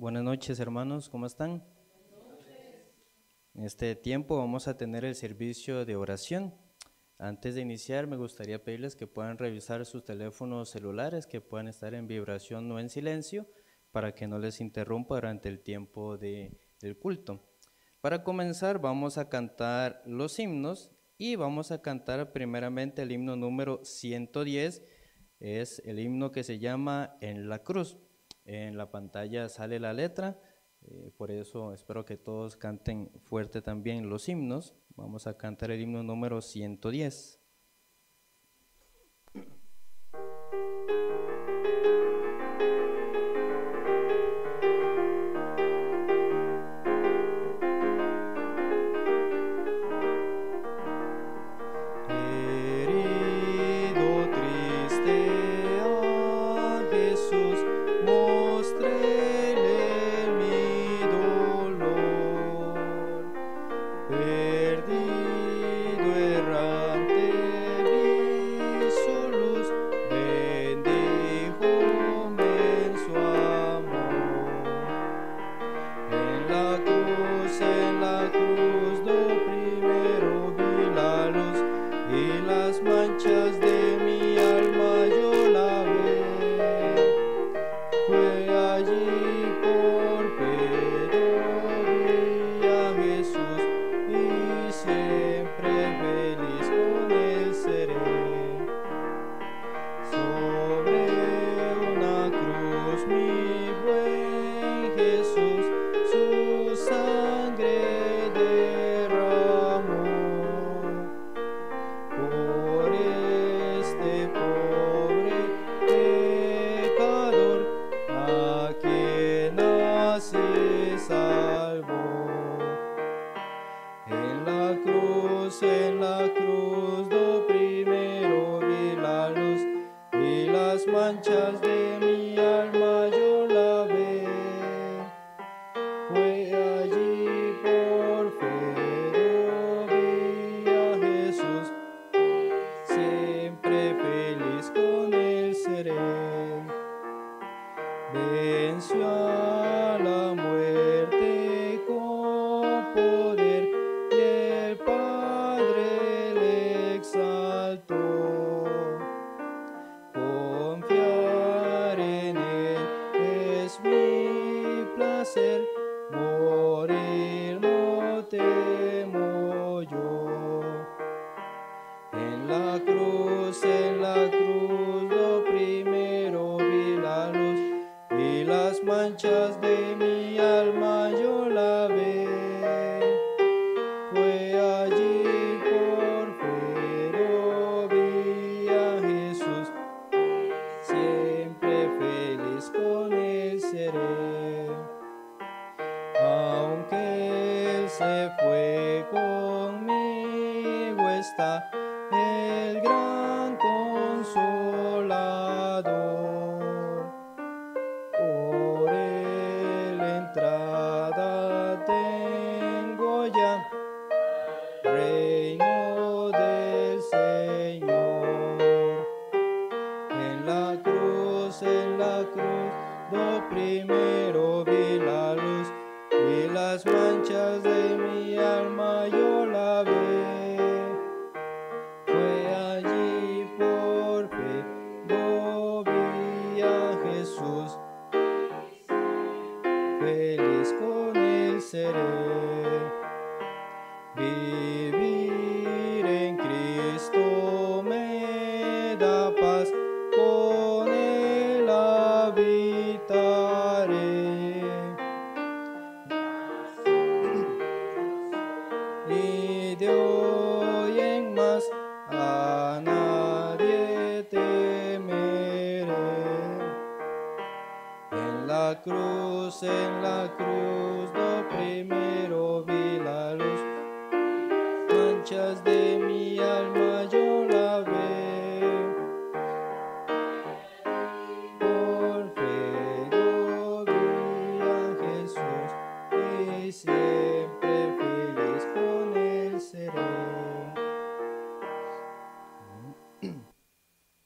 Buenas noches, hermanos, ¿cómo están? En este tiempo vamos a tener el servicio de oración. Antes de iniciar, me gustaría pedirles que puedan revisar sus teléfonos celulares, que puedan estar en vibración o en silencio, para que no les interrumpa durante el tiempo del culto. Para comenzar, vamos a cantar los himnos y vamos a cantar primeramente el himno número 110, es el himno que se llama En la Cruz. En la pantalla sale la letra, por eso espero que todos canten fuerte también los himnos. Vamos a cantar el himno número 110.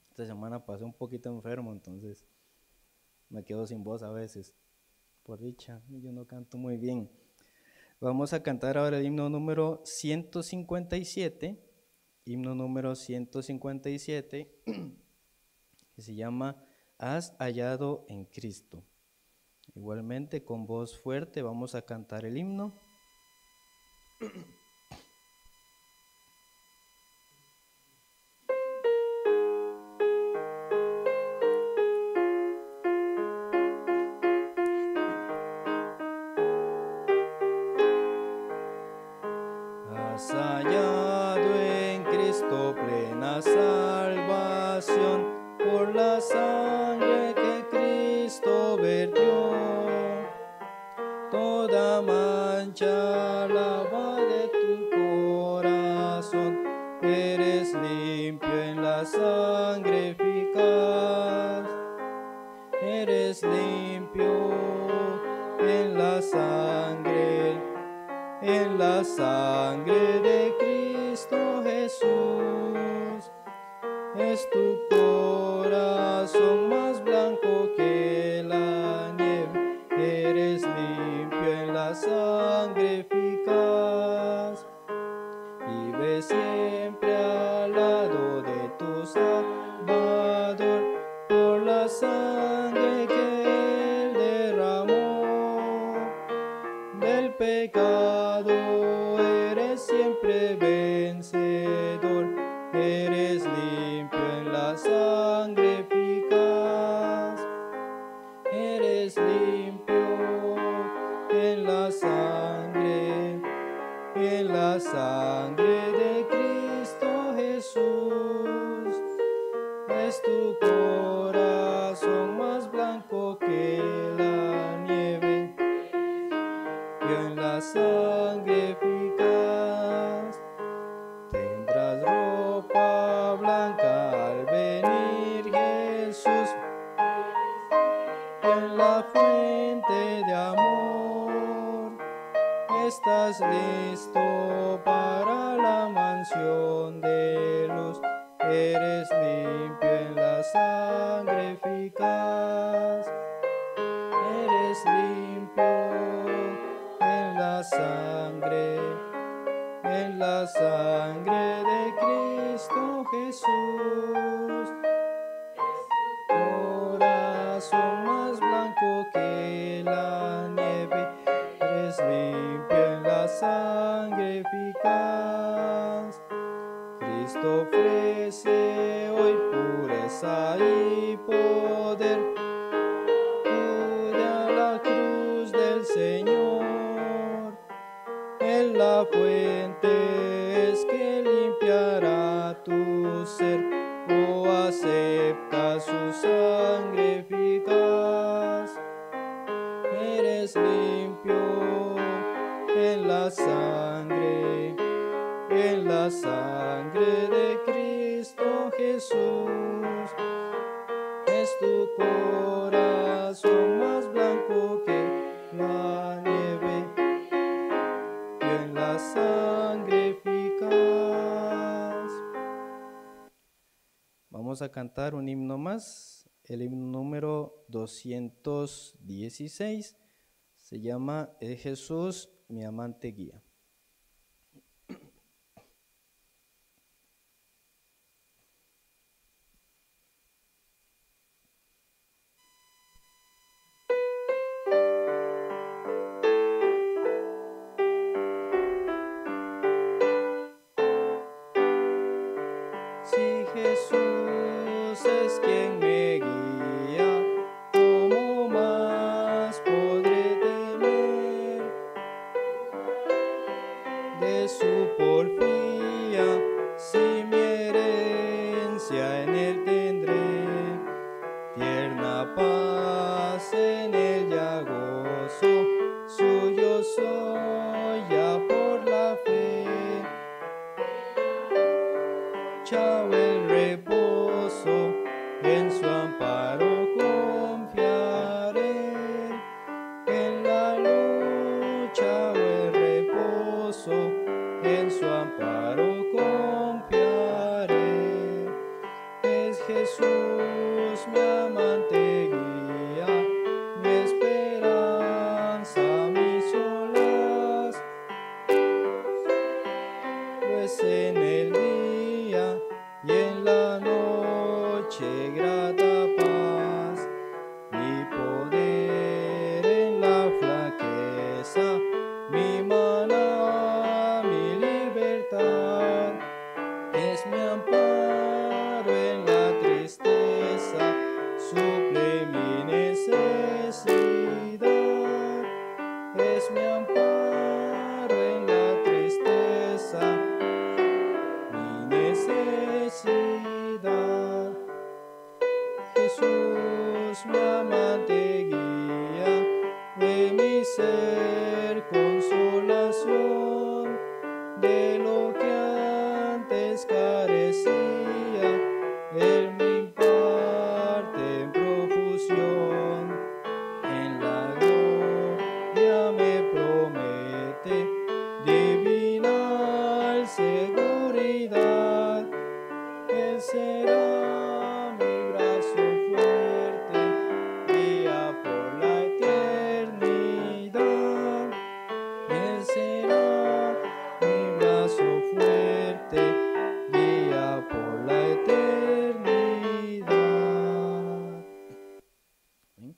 Esta semana pasé un poquito enfermo, entonces me quedo sin voz a veces. Por dicha, yo no canto muy bien. Vamos a cantar ahora el himno número 157, himno número 157, que se llama Has hallado en Cristo. Igualmente, con voz fuerte vamos a cantar el himno. Has hallado en Cristo plena salvación por la sangre que Cristo vertió. Toda mancha lava de tu corazón, eres limpio en la sangre eficaz. Eres limpio en la sangre de Cristo Jesús. Es tu corazón más blanco que la nieve, eres limpio en la sangre eficaz. Vive siempre al lado de tu Salvador, por la sangre que Él derramó. Del pecado eres siempre vencedor, eres limpio en la sangre eficaz. Eres limpio en la sangre de Cristo Jesús. Es tu corazón más blanco que la nieve, y en la sangre eficaz. Tendrás ropa blanca al venir, Jesús, en la fuente de amor. Estás listo para la mansión de luz, eres limpio en la sangre eficaz. Eres limpio en la sangre de Cristo Jesús. Corazón más blanco que la nieve, eres limpio en la sangre eficaz. Cristo ofrece hoy pureza y poder, acude a la cruz del Señor. En la fuente es que limpiará tu ser, o acepta su sangre eficaz. Eres limpio en la sangre de Cristo Jesús. Es tu corazón más blanco que la nieve, y en la sangre eficaz. Vamos a cantar un himno más, el himno número 216, se llama Es Jesús mi amante guía. Si Jesús es quien me guía, ¿cómo más podré temer? De su porfía, si mi herencia en él tendré, tierna paz en él ya gozo, suyo soy ya por la fe. Chao el reposo, en su amparo confiaré. En la lucha o el reposo, en su amparo confiaré. Es Jesús mi amante guía, mi esperanza es en el día y en la noche grata paz. Mi poder en la flaqueza, mi maná, mi libertad. Es mi amparo en la tristeza, suple mi necesidad. Es mi amparo en la tristeza, mi necesidad. Jesús, mi amante guía, de mi ser consolación, de lo que antes carecía, Él me imparte en profusión. En la gloria me promete divinal seguridad. Él será mi brazo fuerte, guía por la eternidad. Él será mi brazo fuerte, guía por la eternidad. Bien,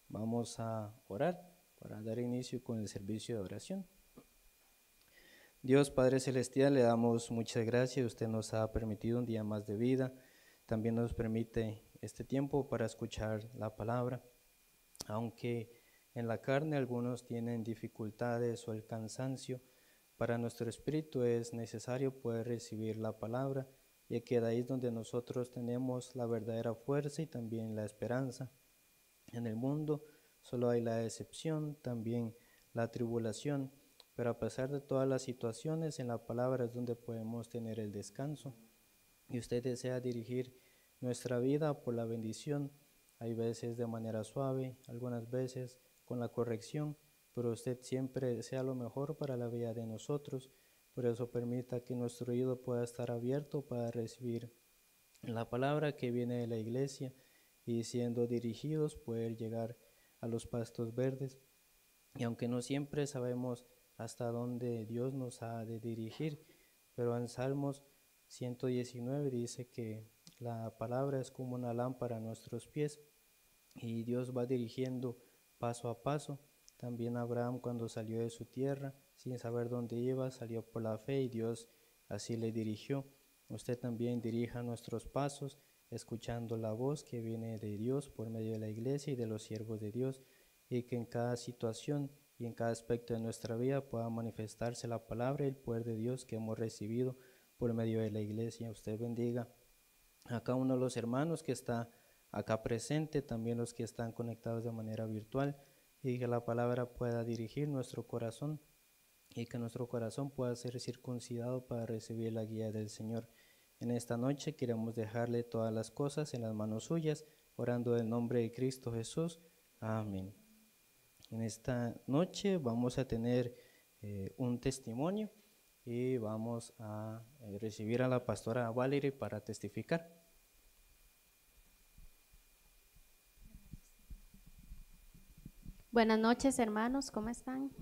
vamos a orar para dar inicio con el servicio de oración. Dios Padre Celestial, le damos muchas gracias. Usted nos ha permitido un día más de vida. También nos permite este tiempo para escuchar la palabra. Aunque en la carne algunos tienen dificultades o el cansancio, para nuestro espíritu es necesario poder recibir la palabra, ya que de ahí es donde nosotros tenemos la verdadera fuerza y también la esperanza. En el mundo solo hay la decepción, también la tribulación, pero a pesar de todas las situaciones, en la palabra es donde podemos tener el descanso. Y usted desea dirigir nuestra vida por la bendición, hay veces de manera suave, algunas veces con la corrección, pero usted siempre desea lo mejor para la vida de nosotros. Por eso permita que nuestro oído pueda estar abierto para recibir la palabra que viene de la iglesia y siendo dirigidos poder llegar a los pastos verdes. Y aunque no siempre sabemos hasta dónde Dios nos ha de dirigir, pero en Salmos 119 dice que la palabra es como una lámpara a nuestros pies y Dios va dirigiendo paso a paso. También Abraham, cuando salió de su tierra sin saber dónde iba, salió por la fe y Dios así le dirigió. Usted también dirija nuestros pasos escuchando la voz que viene de Dios por medio de la iglesia y de los siervos de Dios, y que en cada situación y en cada aspecto de nuestra vida pueda manifestarse la palabra y el poder de Dios que hemos recibido por medio de la iglesia. Usted bendiga a cada uno de los hermanos que está acá presente, también los que están conectados de manera virtual, y que la palabra pueda dirigir nuestro corazón y que nuestro corazón pueda ser circuncidado para recibir la guía del Señor. En esta noche queremos dejarle todas las cosas en las manos suyas, orando en el nombre de Cristo Jesús. Amén. En esta noche vamos a tener un testimonio y vamos a recibir a la pastora Valerie para testificar. Buenas noches, hermanos, ¿cómo están?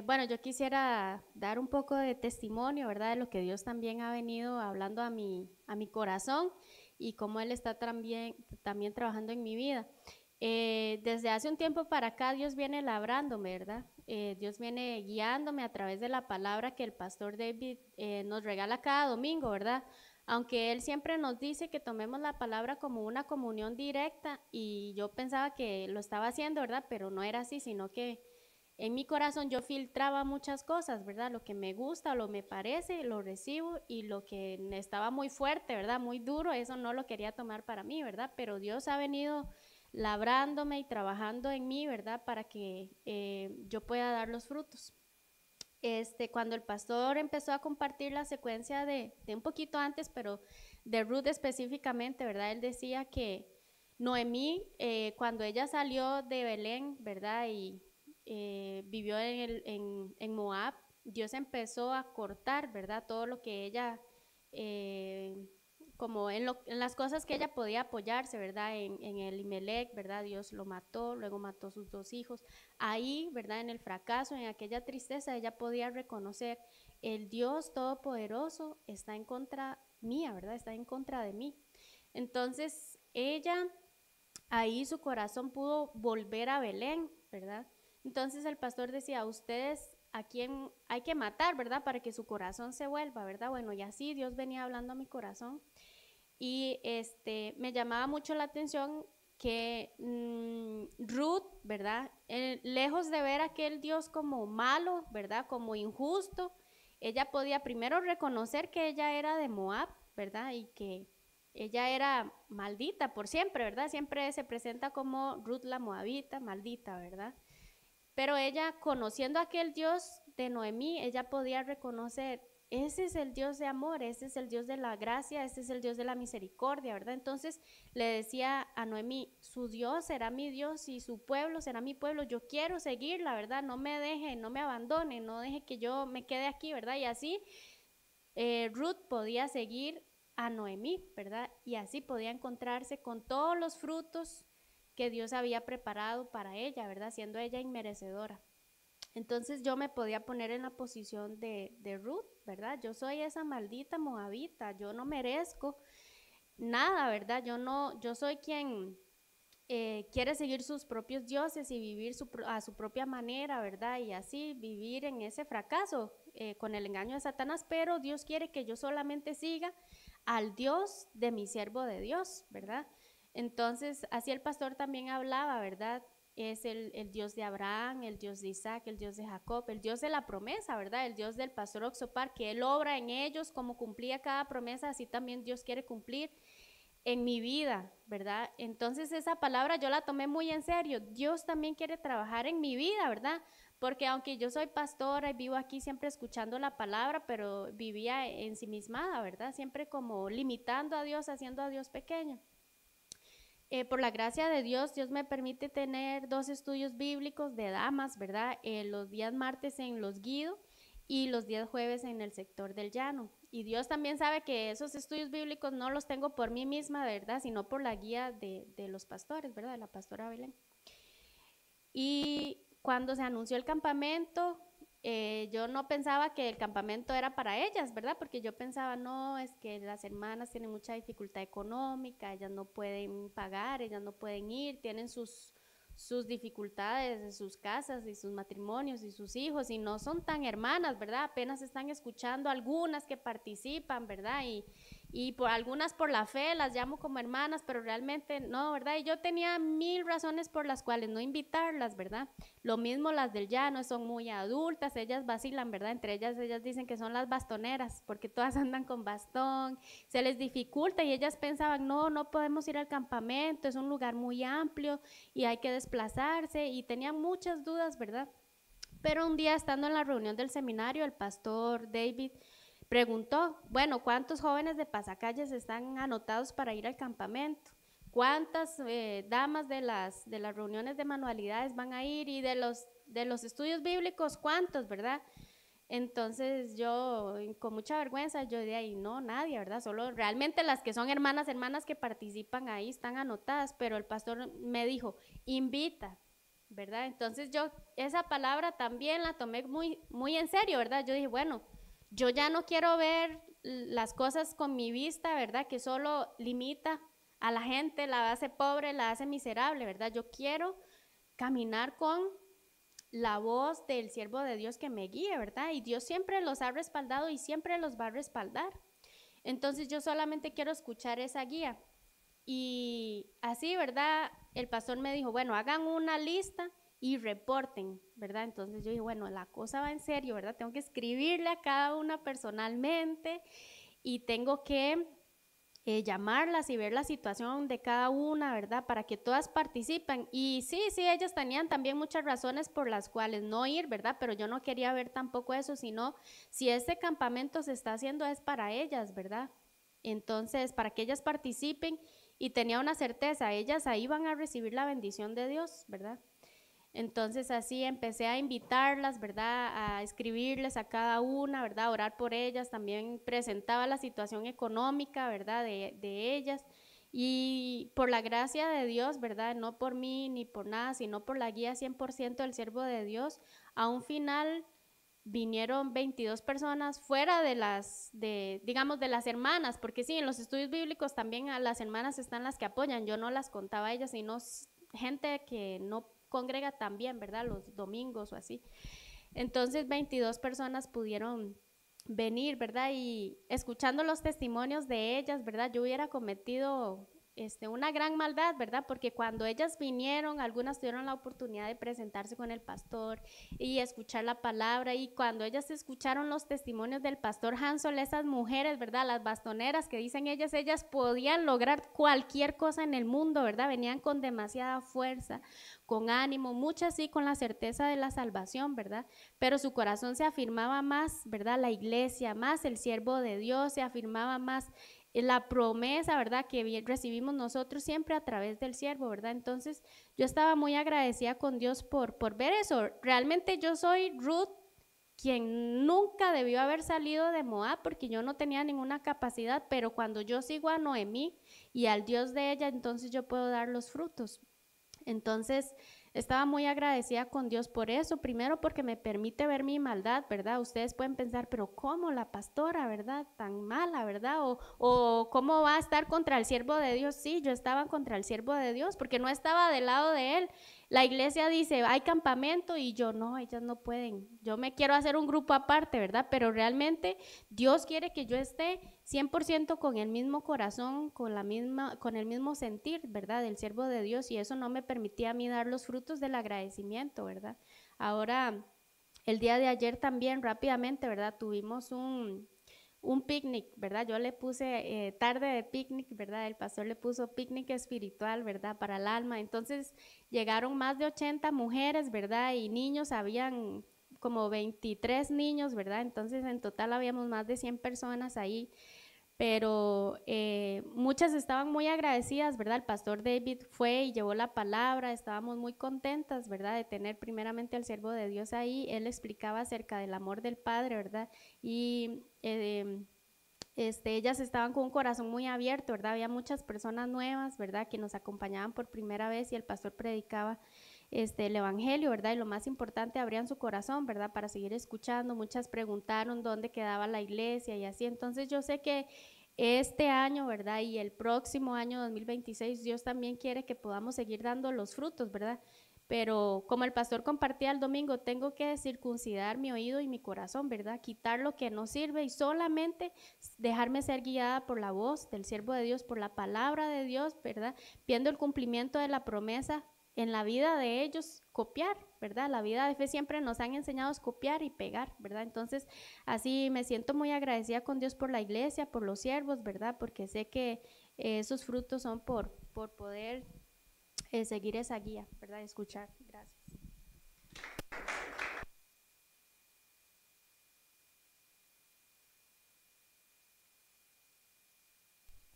Bueno, yo quisiera dar un poco de testimonio, ¿verdad? De lo que Dios también ha venido hablando a mi corazón y cómo Él está también trabajando en mi vida. Desde hace un tiempo para acá Dios viene labrándome, ¿verdad? Dios viene guiándome a través de la palabra que el pastor David nos regala cada domingo, ¿verdad? Aunque él siempre nos dice que tomemos la palabra como una comunión directa y yo pensaba que lo estaba haciendo, ¿verdad? Pero no era así, sino que en mi corazón yo filtraba muchas cosas, ¿verdad? Lo que me gusta, lo me parece, lo recibo, y lo que estaba muy fuerte, ¿verdad? Muy duro, eso no lo quería tomar para mí, ¿verdad? Pero Dios ha venido labrándome y trabajando en mí, ¿verdad? Para que yo pueda dar los frutos. Cuando el pastor empezó a compartir la secuencia de un poquito antes, pero de Ruth específicamente, ¿verdad? Él decía que Noemí, cuando ella salió de Belén, ¿verdad? Y vivió en Moab, Dios empezó a cortar, ¿verdad? Todo lo que ella como en las cosas que ella podía apoyarse, ¿verdad? En Elimelec, ¿verdad? Dios lo mató, luego mató a sus 2 hijos. Ahí, ¿verdad? En el fracaso, en aquella tristeza, ella podía reconocer, el Dios Todopoderoso está en contra mía, ¿verdad? Está en contra de mí. Entonces, ella, ahí su corazón pudo volver a Belén, ¿verdad? Entonces el pastor decía, ustedes a quién hay que matar, ¿verdad? Para que su corazón se vuelva, ¿verdad? Bueno, y así Dios venía hablando a mi corazón. Y me llamaba mucho la atención que Ruth, ¿verdad? Lejos de ver a aquel Dios como malo, ¿verdad? Como injusto, ella podía primero reconocer que ella era de Moab, ¿verdad? Y que ella era maldita por siempre, ¿verdad? Siempre se presenta como Ruth la Moabita, maldita, ¿verdad? Pero ella, conociendo a aquel Dios de Noemí, ella podía reconocer, ese es el Dios de amor, ese es el Dios de la gracia, ese es el Dios de la misericordia, ¿verdad? Entonces le decía a Noemí, su Dios será mi Dios y su pueblo será mi pueblo, yo quiero seguirla, ¿verdad? No me deje, no me abandone, no deje que yo me quede aquí, ¿verdad? Y así Ruth podía seguir a Noemí, ¿verdad? Y así podía encontrarse con todos los frutos que Dios había preparado para ella, ¿verdad? Siendo ella inmerecedora. Entonces yo me podía poner en la posición de Ruth, ¿verdad? Yo soy esa maldita moabita, yo no merezco nada, ¿verdad? Yo soy quien quiere seguir sus propios dioses y vivir a su propia manera, ¿verdad? Y así vivir en ese fracaso con el engaño de Satanás, pero Dios quiere que yo solamente siga al Dios de mi siervo de Dios, ¿verdad? Entonces, así el pastor también hablaba, ¿verdad? Es el Dios de Abraham, el Dios de Isaac, el Dios de Jacob, el Dios de la promesa, ¿verdad? El Dios del pastor Oxopar, que Él obra en ellos como cumplía cada promesa, así también Dios quiere cumplir en mi vida, ¿verdad? Entonces esa palabra yo la tomé muy en serio. Dios también quiere trabajar en mi vida, ¿verdad? Porque aunque yo soy pastora y vivo aquí siempre escuchando la palabra, pero vivía ensimismada, ¿verdad? Siempre como limitando a Dios, haciendo a Dios pequeño. Por la gracia de Dios, Dios me permite tener 2 estudios bíblicos de damas, ¿verdad? Los días martes en Los Guido y los días jueves en el sector del Llano. Y Dios también sabe que esos estudios bíblicos no los tengo por mí misma, ¿verdad? Sino por la guía de los pastores, ¿verdad? De la pastora Belén. Y cuando se anunció el campamento, yo no pensaba que el campamento era para ellas, ¿verdad? Porque yo pensaba, no, es que las hermanas tienen mucha dificultad económica, ellas no pueden pagar, ellas no pueden ir, tienen sus dificultades en sus casas y sus matrimonios y sus hijos y no son tan hermanas, ¿verdad? Apenas están escuchando algunas que participan, ¿verdad? Y por algunas por la fe las llamo como hermanas, pero realmente no, ¿verdad? Y yo tenía 1000 razones por las cuales no invitarlas, ¿verdad? Lo mismo las del llano, son muy adultas, ellas vacilan, ¿verdad? Entre ellas dicen que son las bastoneras, porque todas andan con bastón, se les dificulta y ellas pensaban, no podemos ir al campamento, es un lugar muy amplio y hay que desplazarse y tenían muchas dudas, ¿verdad? Pero un día estando en la reunión del seminario, el pastor David preguntó, bueno, ¿cuántos jóvenes de Pasacalles están anotados para ir al campamento? ¿Cuántas damas de las reuniones de manualidades van a ir? Y de los estudios bíblicos, ¿cuántos, verdad? Entonces yo, con mucha vergüenza, yo de ahí, no, nadie, ¿verdad? Solo realmente las que son hermanas que participan ahí están anotadas, pero el pastor me dijo, invita, ¿verdad? Entonces yo esa palabra también la tomé muy, muy en serio, ¿verdad? Yo dije, bueno, yo ya no quiero ver las cosas con mi vista, ¿verdad? Que solo limita a la gente, la hace pobre, la hace miserable, ¿verdad? Yo quiero caminar con la voz del siervo de Dios que me guíe, ¿verdad? Y Dios siempre los ha respaldado y siempre los va a respaldar. Entonces yo solamente quiero escuchar esa guía. Y así, ¿verdad? El pastor me dijo, bueno, hagan una lista y reporten, ¿verdad? Entonces yo dije, bueno, la cosa va en serio, ¿verdad? Tengo que escribirle a cada una personalmente y tengo que llamarlas y ver la situación de cada una, ¿verdad? Para que todas participen. Y sí, ellas tenían también muchas razones por las cuales no ir, ¿verdad? Pero yo no quería ver tampoco eso, sino si este campamento se está haciendo es para ellas, ¿verdad? Entonces, para que ellas participen y tenía una certeza, ellas ahí van a recibir la bendición de Dios, ¿verdad? Entonces así empecé a invitarlas, ¿verdad? A escribirles a cada una, ¿verdad? A orar por ellas. También presentaba la situación económica, ¿verdad? De ellas. Y por la gracia de Dios, ¿verdad? No por mí ni por nada, sino por la guía 100% del siervo de Dios. A un final vinieron 22 personas fuera digamos, de las hermanas, porque sí, en los estudios bíblicos también a las hermanas están las que apoyan. Yo no las contaba a ellas, sino gente que no congrega tan bien, ¿verdad? Los domingos o así. Entonces 22 personas pudieron venir, ¿verdad? Y escuchando los testimonios de ellas, ¿verdad? Yo hubiera cometido una gran maldad, ¿verdad? Porque cuando ellas vinieron, algunas tuvieron la oportunidad de presentarse con el pastor y escuchar la palabra, y cuando ellas escucharon los testimonios del pastor Hansel, esas mujeres, ¿verdad? Las bastoneras que dicen ellas podían lograr cualquier cosa en el mundo, ¿verdad? Venían con demasiada fuerza, con ánimo, muchas sí con la certeza de la salvación, ¿verdad? Pero su corazón se afirmaba más, ¿verdad? La iglesia, más el siervo de Dios, se afirmaba más la promesa, ¿verdad? Que recibimos nosotros siempre a través del siervo, ¿verdad? Entonces yo estaba muy agradecida con Dios por ver eso. Realmente yo soy Ruth, quien nunca debió haber salido de Moab, porque yo no tenía ninguna capacidad, pero cuando yo sigo a Noemí y al Dios de ella, entonces yo puedo dar los frutos. Entonces estaba muy agradecida con Dios por eso, primero porque me permite ver mi maldad, ¿verdad? Ustedes pueden pensar, pero ¿cómo la pastora, verdad? Tan mala, ¿verdad? O ¿cómo va a estar contra el siervo de Dios? Sí, yo estaba contra el siervo de Dios porque no estaba del lado de él. La iglesia dice, hay campamento, y yo, no, ellas no pueden. Yo me quiero hacer un grupo aparte, ¿verdad? Pero realmente Dios quiere que yo esté 100% con el mismo corazón, con el mismo sentir, ¿verdad? Del siervo de Dios, y eso no me permitía a mí dar los frutos del agradecimiento, ¿verdad? Ahora, el día de ayer también rápidamente, ¿verdad? Tuvimos un picnic, ¿verdad? Yo le puse tarde de picnic, ¿verdad? El pastor le puso picnic espiritual, ¿verdad? Para el alma. Entonces llegaron más de 80 mujeres, ¿verdad? Y niños, habían como 23 niños, ¿verdad? Entonces en total habíamos más de 100 personas ahí, pero muchas estaban muy agradecidas, ¿verdad? El pastor David fue y llevó la palabra, estábamos muy contentas, ¿verdad? De tener primeramente al siervo de Dios ahí. Él explicaba acerca del amor del Padre, ¿verdad? Y ellas estaban con un corazón muy abierto, ¿verdad? Había muchas personas nuevas, ¿verdad? Que nos acompañaban por primera vez, y el pastor predicaba el evangelio, ¿verdad? Y lo más importante, abrían su corazón, ¿verdad? Para seguir escuchando. Muchas preguntaron dónde quedaba la iglesia y así. Entonces yo sé que este año, ¿verdad? Y el próximo año 2026, Dios también quiere que podamos seguir dando los frutos, ¿verdad? Pero como el pastor compartía el domingo, tengo que circuncidar mi oído y mi corazón, ¿verdad? Quitar lo que no sirve y solamente dejarme ser guiada por la voz del siervo de Dios, por la palabra de Dios, ¿verdad? Viendo el cumplimiento de la promesa en la vida de ellos, copiar, ¿verdad? La vida de fe siempre nos han enseñado a copiar y pegar, ¿verdad? Entonces, así me siento muy agradecida con Dios por la iglesia, por los siervos, ¿verdad? Porque sé que esos frutos son por poder seguir esa guía, ¿verdad? Escuchar. Gracias.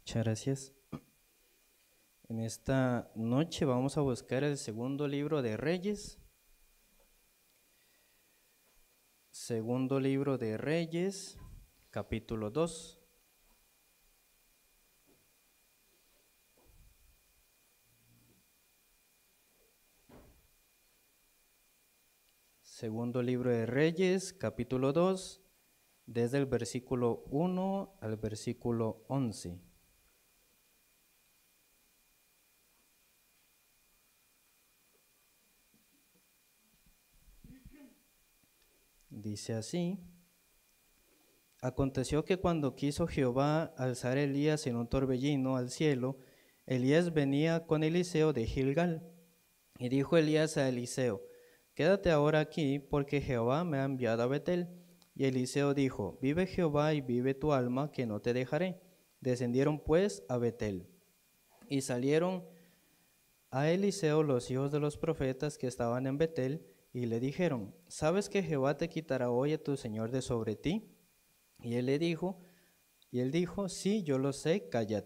Muchas gracias. En esta noche vamos a buscar el segundo libro de Reyes. Segundo libro de Reyes, capítulo 2. Segundo libro de Reyes, capítulo 2, desde el versículo 1 al versículo 11. Dice así: Aconteció que cuando quiso Jehová alzar a Elías en un torbellino al cielo, Elías venía con Eliseo de Gilgal. Y dijo Elías a Eliseo: Quédate ahora aquí, porque Jehová me ha enviado a Betel. Y Eliseo dijo: Vive Jehová y vive tu alma, que no te dejaré. Descendieron pues a Betel. Y salieron a Eliseo los hijos de los profetas que estaban en Betel, y le dijeron: ¿Sabes que Jehová te quitará hoy a tu señor de sobre ti? Y él dijo: Sí, yo lo sé, callad.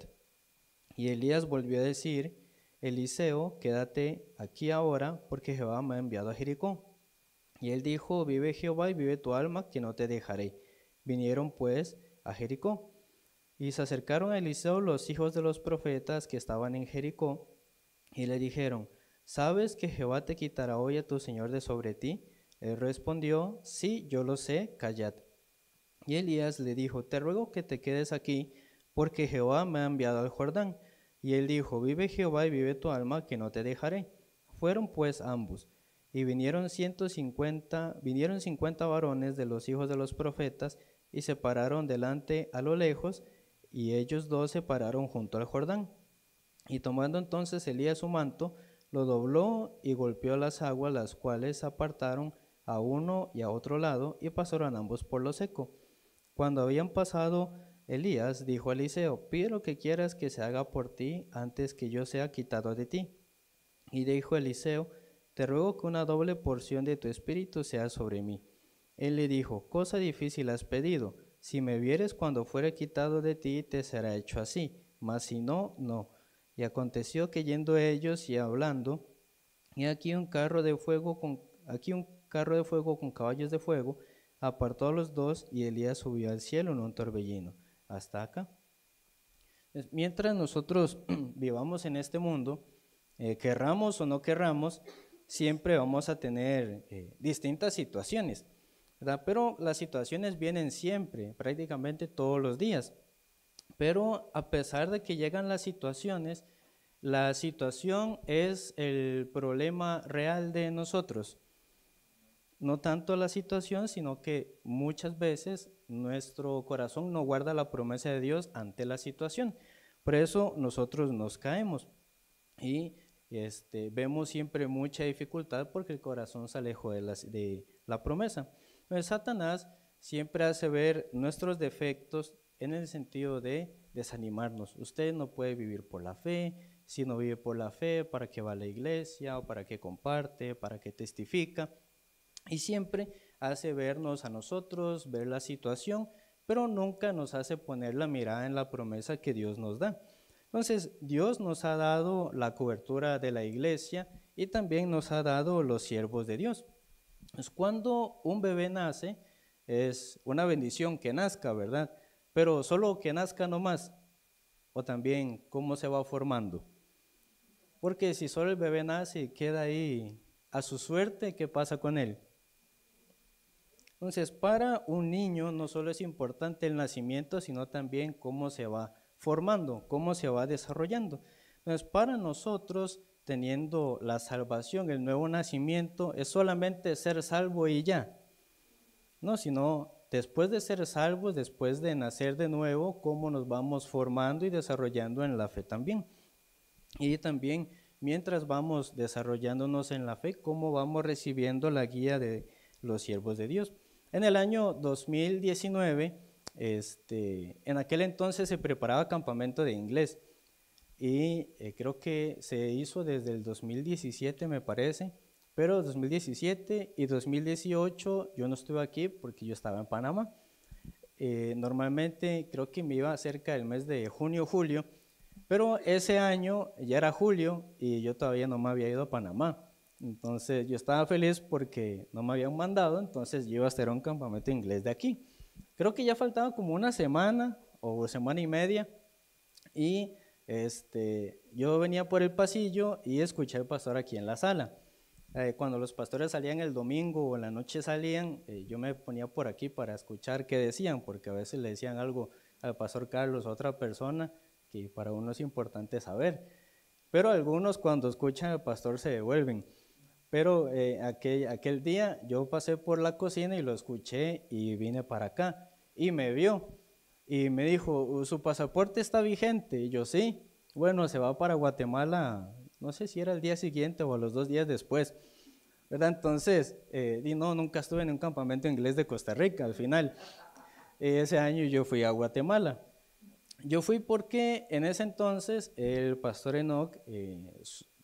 Y Elías volvió a decir: Eliseo, quédate aquí ahora, porque Jehová me ha enviado a Jericó. Y él dijo, vive Jehová y vive tu alma, que no te dejaré. Vinieron pues a Jericó. Y se acercaron a Eliseo los hijos de los profetas que estaban en Jericó, y le dijeron, ¿sabes que Jehová te quitará hoy a tu señor de sobre ti? Él respondió, sí, yo lo sé, callad. Y Elías le dijo, te ruego que te quedes aquí, porque Jehová me ha enviado al Jordán. Y él dijo, vive Jehová y vive tu alma, que no te dejaré. Fueron pues ambos, y vinieron 50 varones de los hijos de los profetas, y se pararon delante a lo lejos, y ellos dos se pararon junto al Jordán. Y tomando entonces Elías su manto, lo dobló y golpeó las aguas, las cuales apartaron a uno y a otro lado, y pasaron ambos por lo seco. Cuando habían pasado, Elías dijo a Eliseo, pide lo que quieras que se haga por ti antes que yo sea quitado de ti. Y dijo Eliseo, te ruego que una doble porción de tu espíritu sea sobre mí. Él le dijo, cosa difícil has pedido, si me vieres cuando fuere quitado de ti, te será hecho así, mas si no, no. Y aconteció que yendo ellos y hablando, y aquí un carro de fuego con caballos de fuego, apartó a los dos, y Elías subió al cielo en un torbellino. Hasta acá. Mientras nosotros vivamos en este mundo, querramos o no querramos, siempre vamos a tener distintas situaciones, ¿verdad? Pero las situaciones vienen siempre, prácticamente todos los días. Pero a pesar de que llegan las situaciones, la situación es el problema real de nosotros. No tanto la situación, sino que muchas veces nuestro corazón no guarda la promesa de Dios ante la situación. Por eso nosotros nos caemos y vemos siempre mucha dificultad porque el corazón se alejó de la promesa. Entonces Satanás siempre hace ver nuestros defectos en el sentido de desanimarnos. Usted no puede vivir por la fe. Si no vive por la fe, ¿para qué va a la iglesia? ¿O para qué comparte? ¿Para qué testifica? Y siempre hace vernos a nosotros, ver la situación, pero nunca nos hace poner la mirada en la promesa que Dios nos da. Entonces, Dios nos ha dado la cobertura de la iglesia y también nos ha dado los siervos de Dios. Pues cuando un bebé nace, es una bendición que nazca, ¿verdad? Pero solo que nazca nomás, o también cómo se va formando. Porque si solo el bebé nace y queda ahí a su suerte, ¿qué pasa con él? Entonces, para un niño no solo es importante el nacimiento, sino también cómo se va formando, cómo se va desarrollando. Entonces, para nosotros, teniendo la salvación, el nuevo nacimiento, es solamente ser salvo y ya. No, sino después de ser salvos, después de nacer de nuevo, cómo nos vamos formando y desarrollando en la fe también. Y también, mientras vamos desarrollándonos en la fe, cómo vamos recibiendo la guía de los siervos de Dios. En el año 2019, en aquel entonces se preparaba campamento de inglés y creo que se hizo desde el 2017, me parece, pero 2017 y 2018 yo no estuve aquí porque yo estaba en Panamá. Normalmente creo que me iba cerca del mes de junio, julio, pero ese año ya era julio y yo todavía no me había ido a Panamá. Entonces yo estaba feliz porque no me habían mandado, entonces yo iba a hacer un campamento de inglés de aquí. Creo que ya faltaba como una semana o semana y media y yo venía por el pasillo y escuché al pastor aquí en la sala. Cuando los pastores salían el domingo o en la noche salían, yo me ponía por aquí para escuchar qué decían, porque a veces le decían algo al pastor Carlos o a otra persona que para uno es importante saber. Pero algunos cuando escuchan al pastor se devuelven. Pero aquel día yo pasé por la cocina y lo escuché y vine para acá y me vio y me dijo, ¿su pasaporte está vigente? Y yo sí. Bueno, se va para Guatemala, no sé si era el día siguiente o a los 2 días después, ¿verdad? Entonces, no, nunca estuve en un campamento inglés de Costa Rica al final. Ese año yo fui a Guatemala. Yo fui porque en ese entonces el pastor Enoch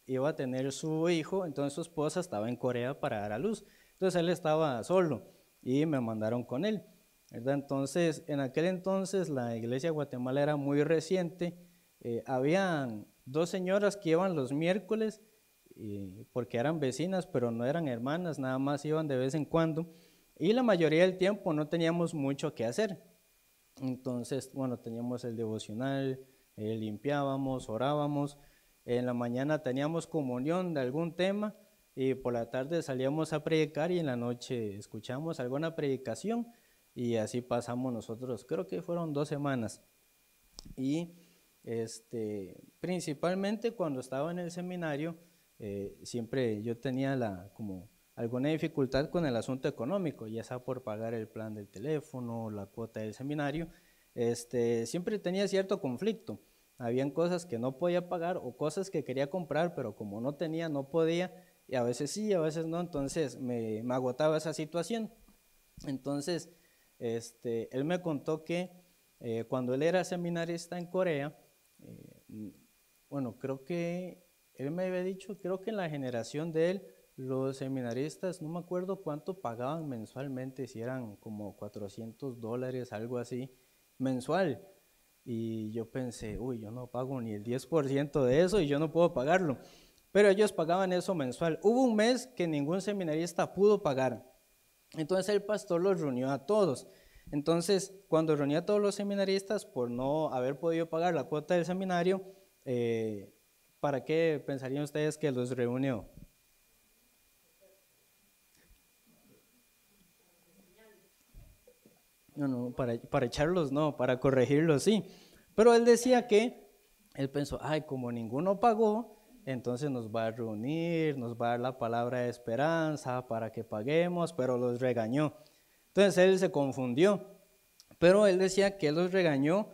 iba a tener su hijo, entonces su esposa estaba en Corea para dar a luz. Entonces él estaba solo y me mandaron con él, ¿verdad? Entonces, en aquel entonces la iglesia de Guatemala era muy reciente, habían dos señoras que iban los miércoles, porque eran vecinas, pero no eran hermanas, nada más iban de vez en cuando, y la mayoría del tiempo no teníamos mucho que hacer. Entonces, bueno, teníamos el devocional, limpiábamos, orábamos, en la mañana teníamos comunión de algún tema, y por la tarde salíamos a predicar y en la noche escuchamos alguna predicación, y así pasamos nosotros, creo que fueron 2 semanas. Y principalmente cuando estaba en el seminario, siempre yo tenía como alguna dificultad con el asunto económico, ya sea por pagar el plan del teléfono, la cuota del seminario, siempre tenía cierto conflicto. Habían cosas que no podía pagar o cosas que quería comprar, pero como no tenía, no podía, y a veces sí, a veces no, entonces me agotaba esa situación. Entonces, él me contó que cuando él era seminarista en Corea, bueno, creo que él me había dicho, creo que en la generación de él, los seminaristas, no me acuerdo cuánto pagaban mensualmente, si eran como $400, algo así, mensual. Y yo pensé, uy, yo no pago ni el 10% de eso y yo no puedo pagarlo. Pero ellos pagaban eso mensual. Hubo un mes que ningún seminarista pudo pagar. Entonces el pastor los reunió a todos. Entonces, cuando reunió a todos los seminaristas, por no haber podido pagar la cuota del seminario, ¿para qué pensarían ustedes que los reunió? No, para echarlos no, para corregirlos sí. Pero él decía que, él pensó, ay, como ninguno pagó, entonces nos va a reunir, nos va a dar la palabra de esperanza para que paguemos, pero los regañó. Entonces él se confundió, pero él decía que él los regañó,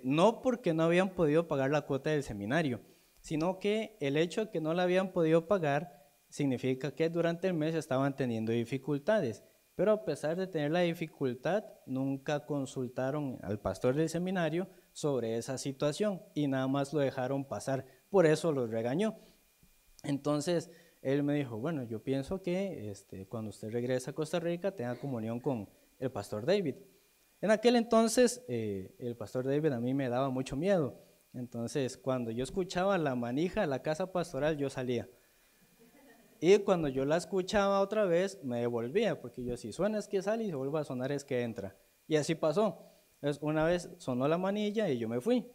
no porque no habían podido pagar la cuota del seminario, sino que el hecho de que no la habían podido pagar significa que durante el mes estaban teniendo dificultades. Pero a pesar de tener la dificultad, nunca consultaron al pastor del seminario sobre esa situación y nada más lo dejaron pasar. Por eso los regañó. Entonces, él me dijo, bueno, yo pienso que cuando usted regrese a Costa Rica tenga comunión con el pastor David. En aquel entonces, el pastor David a mí me daba mucho miedo. Entonces, cuando yo escuchaba la manija de la casa pastoral, yo salía. Y cuando yo la escuchaba otra vez, me devolvía, porque yo si suena es que sale y si vuelve a sonar es que entra. Y así pasó. Entonces, una vez sonó la manilla y yo me fui.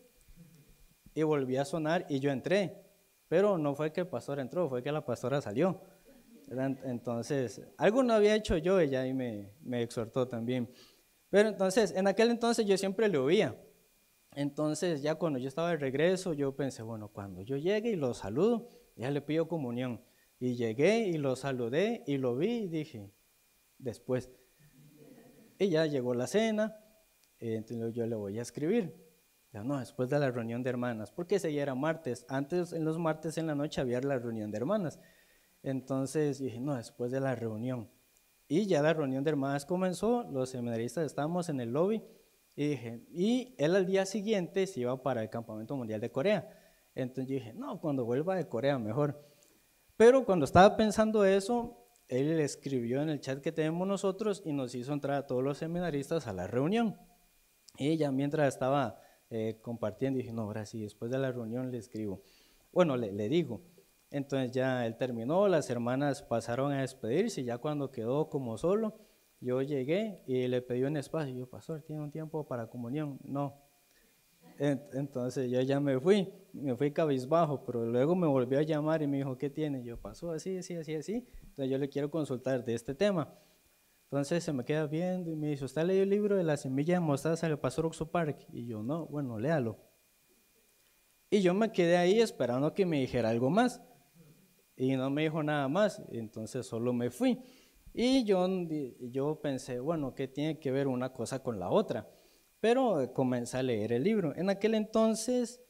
Y volví a sonar y yo entré. Pero no fue que el pastor entró, fue que la pastora salió. Entonces, algo no había hecho yo, ella ahí me exhortó también. Pero entonces, en aquel entonces yo siempre le oía. Entonces, ya cuando yo estaba de regreso, yo pensé, bueno, cuando yo llegue y lo saludo, ya le pido comunión. Y llegué y lo saludé y lo vi y dije, después. Y ya llegó la cena, entonces yo le voy a escribir. Ya no, después de la reunión de hermanas, porque ese ya era martes. Antes, en los martes en la noche había la reunión de hermanas. Entonces dije, no, después de la reunión. Y ya la reunión de hermanas comenzó, los seminaristas estábamos en el lobby y dije, y él al día siguiente se iba para el Campamento Mundial de Corea. Entonces yo dije, no, cuando vuelva de Corea mejor. Pero cuando estaba pensando eso, él escribió en el chat que tenemos nosotros y nos hizo entrar a todos los seminaristas a la reunión. Y ya mientras estaba compartiendo, dije, no, ahora sí, después de la reunión le escribo. Bueno, le digo. Entonces ya él terminó, las hermanas pasaron a despedirse y ya cuando quedó como solo, yo llegué y le pedí un espacio. Yo, pastor, ¿tiene un tiempo para comunión? No. Entonces yo ya me fui cabizbajo, pero luego me volvió a llamar y me dijo, ¿qué tiene? Yo, pasó así, así, así, así. Entonces yo le quiero consultar de este tema. Entonces se me queda viendo y me dice, ¿usted leyó el libro de la semilla de mostaza del pastor Oxo Park? Y yo, no, bueno, léalo. Y yo me quedé ahí esperando que me dijera algo más. Y no me dijo nada más, entonces solo me fui. Y yo pensé, bueno, ¿qué tiene que ver una cosa con la otra? Pero comencé a leer el libro. En aquel entonces,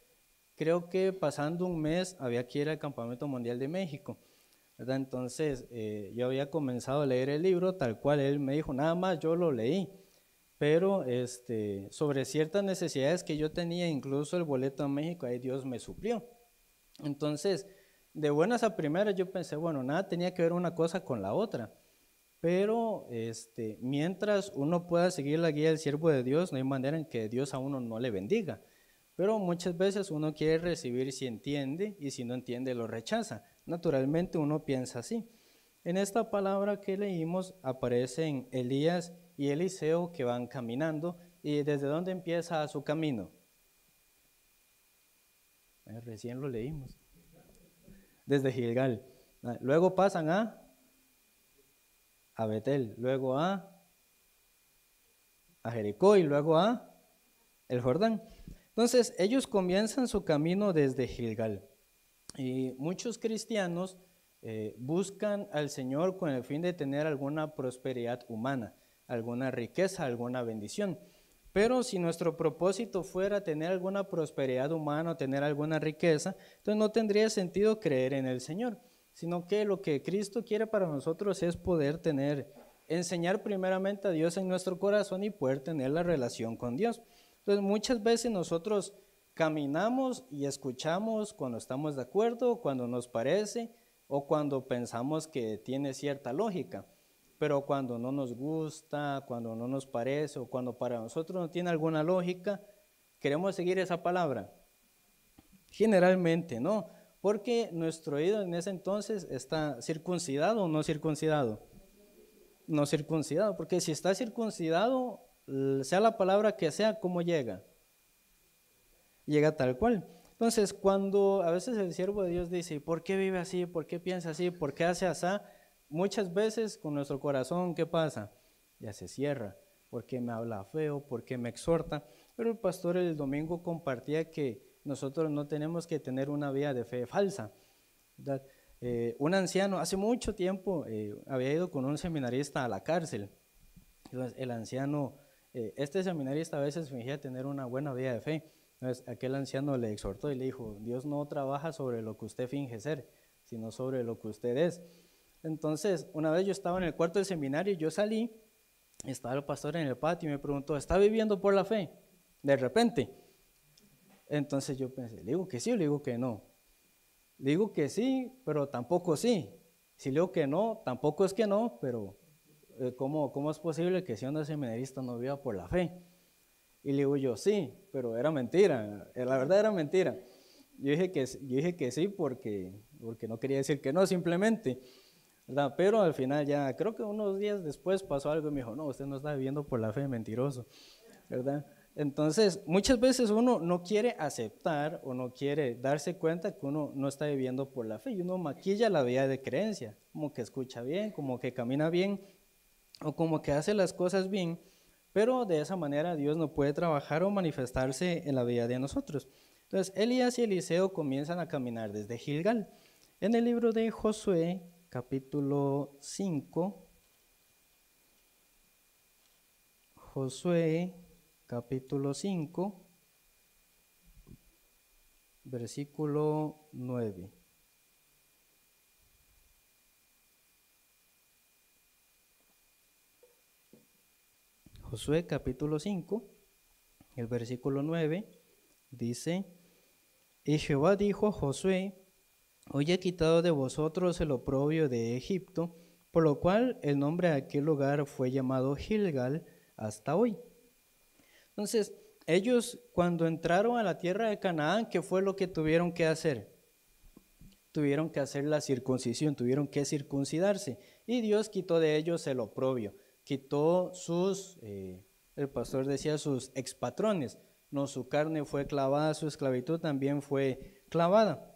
creo que pasando un mes había que ir al Campamento Mundial de México, ¿verdad? Entonces, yo había comenzado a leer el libro tal cual él me dijo, nada más yo lo leí, pero sobre ciertas necesidades que yo tenía, incluso el boleto a México, ahí Dios me suplió. Entonces, de buenas a primeras yo pensé, bueno, nada tenía que ver una cosa con la otra, pero mientras uno pueda seguir la guía del siervo de Dios, no hay manera en que Dios a uno no le bendiga. pero muchas veces uno quiere recibir si entiende y si no entiende lo rechaza. Naturalmente uno piensa así. En esta palabra que leímos aparecen Elías y Eliseo que van caminando. ¿Y desde dónde empieza su camino? Recién lo leímos. Desde Gilgal. Luego pasan a Betel, luego a Jericó y luego a el Jordán. Entonces ellos comienzan su camino desde Gilgal. Y muchos cristianos buscan al Señor con el fin de tener alguna prosperidad humana, alguna riqueza, alguna bendición. Pero si nuestro propósito fuera tener alguna prosperidad humana o tener alguna riqueza, entonces no tendría sentido creer en el Señor, sino que lo que Cristo quiere para nosotros es poder enseñar primeramente a Dios en nuestro corazón y poder tener la relación con Dios. Entonces muchas veces nosotros caminamos y escuchamos cuando estamos de acuerdo, cuando nos parece o cuando pensamos que tiene cierta lógica. Pero cuando no nos gusta, cuando no nos parece o cuando para nosotros no tiene alguna lógica, ¿queremos seguir esa palabra? Generalmente no, porque nuestro oído en ese entonces está circuncidado o no circuncidado. No circuncidado, porque si está circuncidado, sea la palabra que sea, ¿cómo llega? Llega tal cual. Entonces, cuando a veces el siervo de Dios dice, ¿por qué vive así? ¿Por qué piensa así? ¿Por qué hace así? Muchas veces con nuestro corazón, ¿qué pasa? Ya se cierra. ¿Por qué me habla feo? ¿Por qué me exhorta? Pero el pastor el domingo compartía que nosotros no tenemos que tener una vida de fe falsa, ¿verdad? Un anciano, hace mucho tiempo, había ido con un seminarista a la cárcel. Entonces, el anciano, este seminarista a veces fingía tener una buena vida de fe. Entonces, aquel anciano le exhortó y le dijo, Dios no trabaja sobre lo que usted finge ser, sino sobre lo que usted es. Entonces, una vez yo estaba en el cuarto del seminario y yo salí, estaba el pastor en el patio y me preguntó, ¿está viviendo por la fe? De repente. Entonces yo pensé, ¿le digo que sí o le digo que no? Le digo que sí, pero tampoco sí. Si le digo que no, tampoco es que no, pero ¿cómo es posible que siendo seminarista no viva por la fe? Y le digo yo, sí, pero era mentira, la verdad era mentira. Yo dije que sí porque no quería decir que no, simplemente. ¿Verdad? Pero al final ya, creo que unos días después pasó algo y me dijo, no, usted no está viviendo por la fe, mentiroso, ¿verdad? Entonces, muchas veces uno no quiere aceptar o no quiere darse cuenta que uno no está viviendo por la fe y uno maquilla la vida de creencia, como que escucha bien, como que camina bien o como que hace las cosas bien, pero de esa manera Dios no puede trabajar o manifestarse en la vida de nosotros. Entonces, Elías y Eliseo comienzan a caminar desde Gilgal. En el libro de Josué, capítulo 5, Josué, capítulo 5, versículo 9. Josué, capítulo 5, el versículo 9, dice, y Jehová dijo a Josué, hoy he quitado de vosotros el oprobio de Egipto, por lo cual el nombre de aquel lugar fue llamado Gilgal hasta hoy. Entonces, ellos cuando entraron a la tierra de Canaán, ¿qué fue lo que tuvieron que hacer? Tuvieron que hacer la circuncisión, tuvieron que circuncidarse. Y Dios quitó de ellos el oprobio, quitó el pastor decía sus expatrones. No, su carne fue clavada, su esclavitud también fue clavada.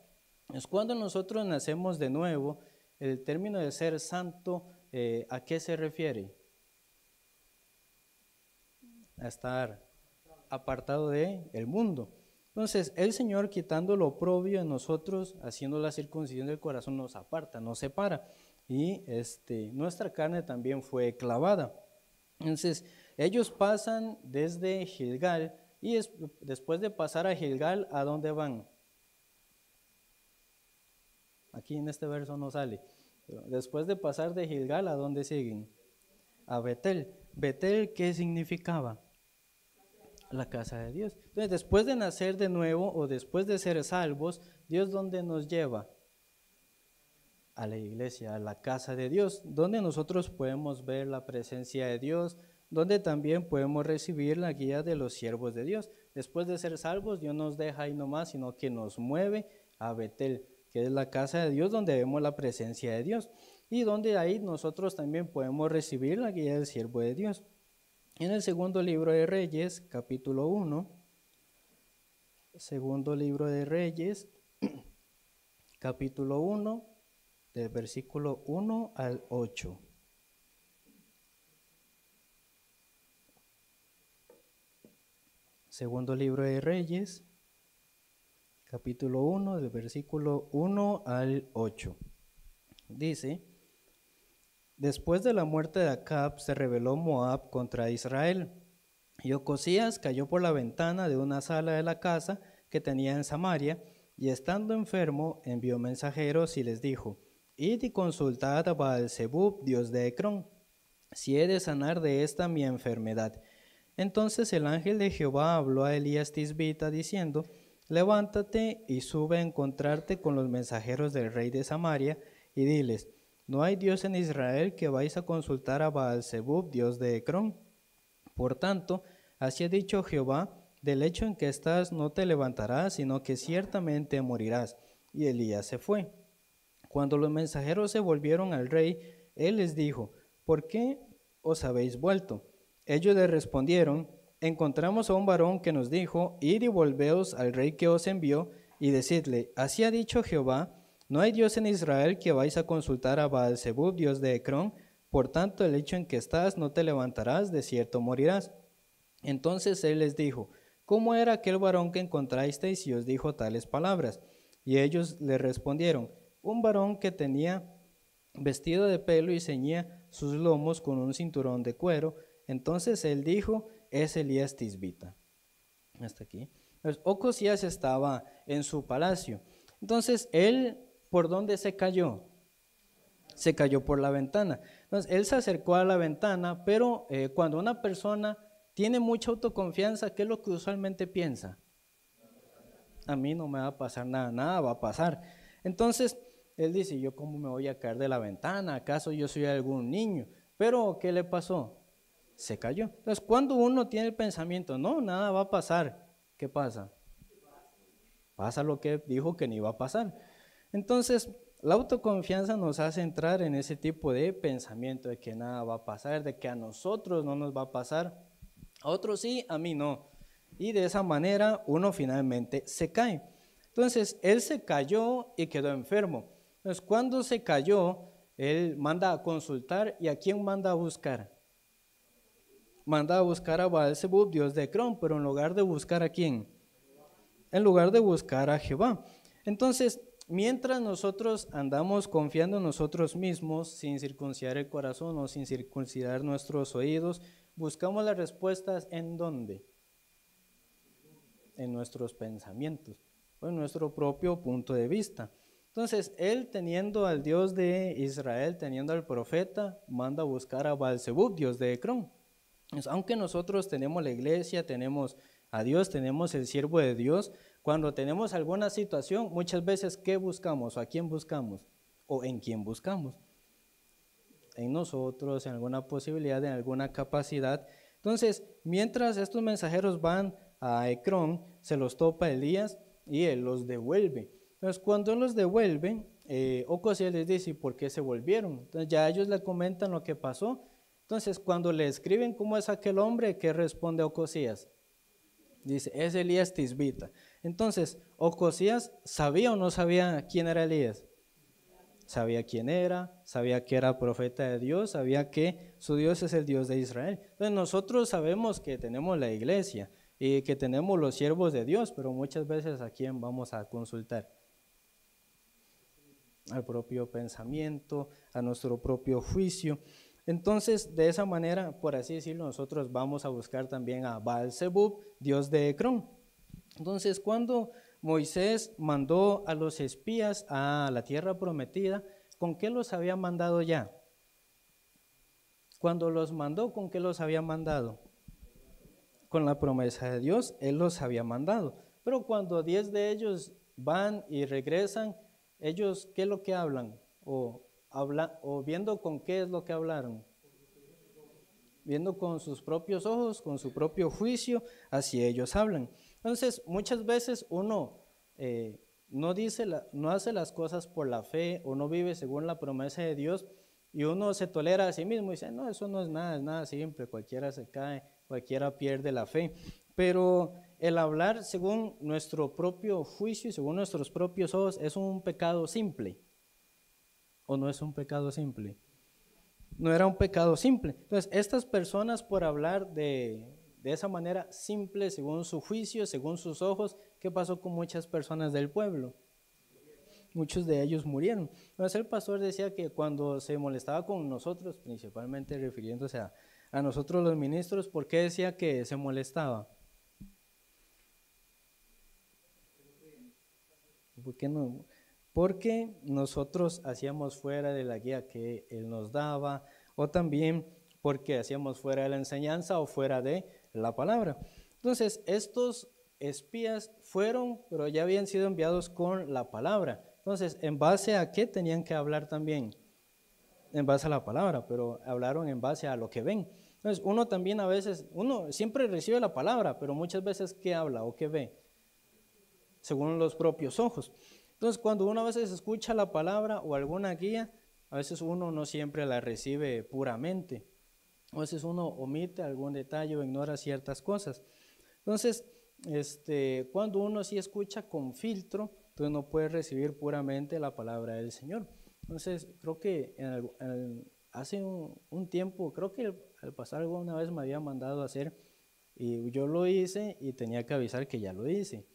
Es cuando nosotros nacemos de nuevo, el término de ser santo, ¿a qué se refiere? A estar apartado del mundo. Entonces, el Señor quitando lo oprobio en nosotros, haciendo la circuncisión del corazón, nos aparta, nos separa. Y nuestra carne también fue clavada. Entonces, ellos pasan desde Gilgal y después de pasar a Gilgal, ¿a dónde van? Aquí en este verso no sale. Después de pasar de Gilgal, ¿a dónde siguen? A Betel. Betel, ¿qué significaba? La casa de Dios. Entonces, después de nacer de nuevo o después de ser salvos, ¿Dios dónde nos lleva? A la iglesia, a la casa de Dios, donde nosotros podemos ver la presencia de Dios, donde también podemos recibir la guía de los siervos de Dios. Después de ser salvos, Dios nos deja ahí nomás, sino que nos mueve a Betel, que es la casa de Dios, donde vemos la presencia de Dios, y donde ahí nosotros también podemos recibir la guía del siervo de Dios. En el segundo libro de Reyes, capítulo 1, segundo libro de Reyes, capítulo 1, del versículo 1 al 8. Segundo libro de Reyes, capítulo 1, del versículo 1 al 8. Dice: Después de la muerte de Acab, se rebeló Moab contra Israel, y Ocosías cayó por la ventana de una sala de la casa que tenía en Samaria, y estando enfermo, envió mensajeros y les dijo: Id y consultad a Baal-zebub, dios de Ecrón, si he de sanar de esta mi enfermedad. Entonces el ángel de Jehová habló a Elías Tisbita, diciendo: Levántate y sube a encontrarte con los mensajeros del rey de Samaria, y diles: No hay Dios en Israel, que vais a consultar a Baal-zebub, dios de Ecrón. Por tanto, así ha dicho Jehová: del lecho en que estás no te levantarás, sino que ciertamente morirás. Y Elías se fue. Cuando los mensajeros se volvieron al rey, él les dijo: ¿Por qué os habéis vuelto? Ellos le respondieron: Encontramos a un varón que nos dijo: Id y volveos al rey que os envió, y decidle: Así ha dicho Jehová: no hay Dios en Israel, que vais a consultar a Baal-zebub, dios de Ecrón. Por tanto, el hecho en que estás no te levantarás, de cierto morirás. Entonces él les dijo: ¿Cómo era aquel varón que encontrasteis y os dijo tales palabras? Y ellos le respondieron: un varón que tenía vestido de pelo y ceñía sus lomos con un cinturón de cuero. Entonces él dijo: es Elías Tisbita. Hasta aquí. Entonces, Ocosías estaba en su palacio. Entonces él, ¿por dónde se cayó? Se cayó por la ventana. Entonces él se acercó a la ventana, pero cuando una persona tiene mucha autoconfianza, ¿qué es lo que usualmente piensa? A mí no me va a pasar nada, nada va a pasar. Entonces él dice: ¿yo cómo me voy a caer de la ventana? ¿Acaso yo soy algún niño? Pero ¿qué le pasó? Se cayó. Entonces, cuando uno tiene el pensamiento: no, nada va a pasar, ¿qué pasa? Pasa lo que dijo que no iba a pasar. Entonces, la autoconfianza nos hace entrar en ese tipo de pensamiento de que nada va a pasar, de que a nosotros no nos va a pasar, a otros sí, a mí no. Y de esa manera uno finalmente se cae. Entonces, él se cayó y quedó enfermo. Entonces, cuando se cayó, él manda a consultar. ¿Y a quién manda a buscar? Manda a buscar a Baal-zebub, dios de Ecrón, pero en lugar de buscar ¿a quién? En lugar de buscar a Jehová. Entonces, mientras nosotros andamos confiando en nosotros mismos, sin circuncidar el corazón o sin circuncidar nuestros oídos, buscamos las respuestas ¿en dónde? En nuestros pensamientos o en nuestro propio punto de vista. Entonces, él, teniendo al Dios de Israel, teniendo al profeta, manda a buscar a Baal-zebub, dios de Ecrón. Entonces, aunque nosotros tenemos la iglesia, tenemos a Dios, tenemos el siervo de Dios, cuando tenemos alguna situación, muchas veces, ¿qué buscamos? ¿O a quién buscamos? ¿O en quién buscamos? En nosotros, en alguna posibilidad, en alguna capacidad. Entonces, mientras estos mensajeros van a Ecrón, se los topa Elías y él los devuelve. Entonces, cuando él los devuelve, Ocosías les dice: ¿por qué se volvieron? Entonces, ya ellos le comentan lo que pasó. Entonces, cuando le escriben cómo es aquel hombre, ¿qué responde Ocosías? Dice: es Elías Tisbita. Entonces, ¿Ocosías sabía o no sabía quién era Elías? Sabía quién era, sabía que era profeta de Dios, sabía que su Dios es el Dios de Israel. Entonces, nosotros sabemos que tenemos la iglesia y que tenemos los siervos de Dios, pero muchas veces ¿a quién vamos a consultar? Al propio pensamiento, a nuestro propio juicio. Entonces, de esa manera, por así decirlo, nosotros vamos a buscar también a Baal-zebub, dios de Ecrón. Entonces, cuando Moisés mandó a los espías a la tierra prometida, ¿con qué los había mandado ya? Cuando los mandó, ¿con qué los había mandado? Con la promesa de Dios, Él los había mandado. Pero cuando 10 de ellos van y regresan, ellos, ¿qué es lo que hablan? O viendo con qué es lo que hablaron. viendo con sus propios ojos, con su propio juicio, así ellos hablan. Entonces, muchas veces uno no hace las cosas por la fe o no vive según la promesa de Dios y uno se tolera a sí mismo y dice, no, eso no es nada simple, cualquiera se cae, cualquiera pierde la fe. Pero el hablar según nuestro propio juicio y según nuestros propios ojos es un pecado simple. ¿O no es un pecado simple? No era un pecado simple. Entonces, estas personas por hablar de esa manera simple, según su juicio, según sus ojos, ¿qué pasó con muchas personas del pueblo? Muchos de ellos murieron. Entonces el pastor decía que cuando se molestaba con nosotros, principalmente refiriéndose a nosotros los ministros, ¿por qué decía que se molestaba? ¿Por qué no? Porque nosotros hacíamos fuera de la guía que él nos daba, o también porque hacíamos fuera de la enseñanza o fuera de la palabra. Entonces, estos espías fueron, pero ya habían sido enviados con la palabra. Entonces, ¿en base a qué tenían que hablar también? En base a la palabra, pero hablaron en base a lo que ven. Entonces, uno también a veces, uno siempre recibe la palabra, pero muchas veces, ¿qué habla o qué ve? Según los propios ojos. Entonces, cuando uno a veces escucha la palabra o alguna guía, a veces uno no siempre la recibe puramente. A veces uno omite algún detalle o ignora ciertas cosas. Entonces, cuando uno sí escucha con filtro, entonces no puede recibir puramente la palabra del Señor. Entonces, creo que hace un tiempo, creo que el pastor alguna vez me había mandado a hacer, y yo lo hice y tenía que avisar que ya lo hice.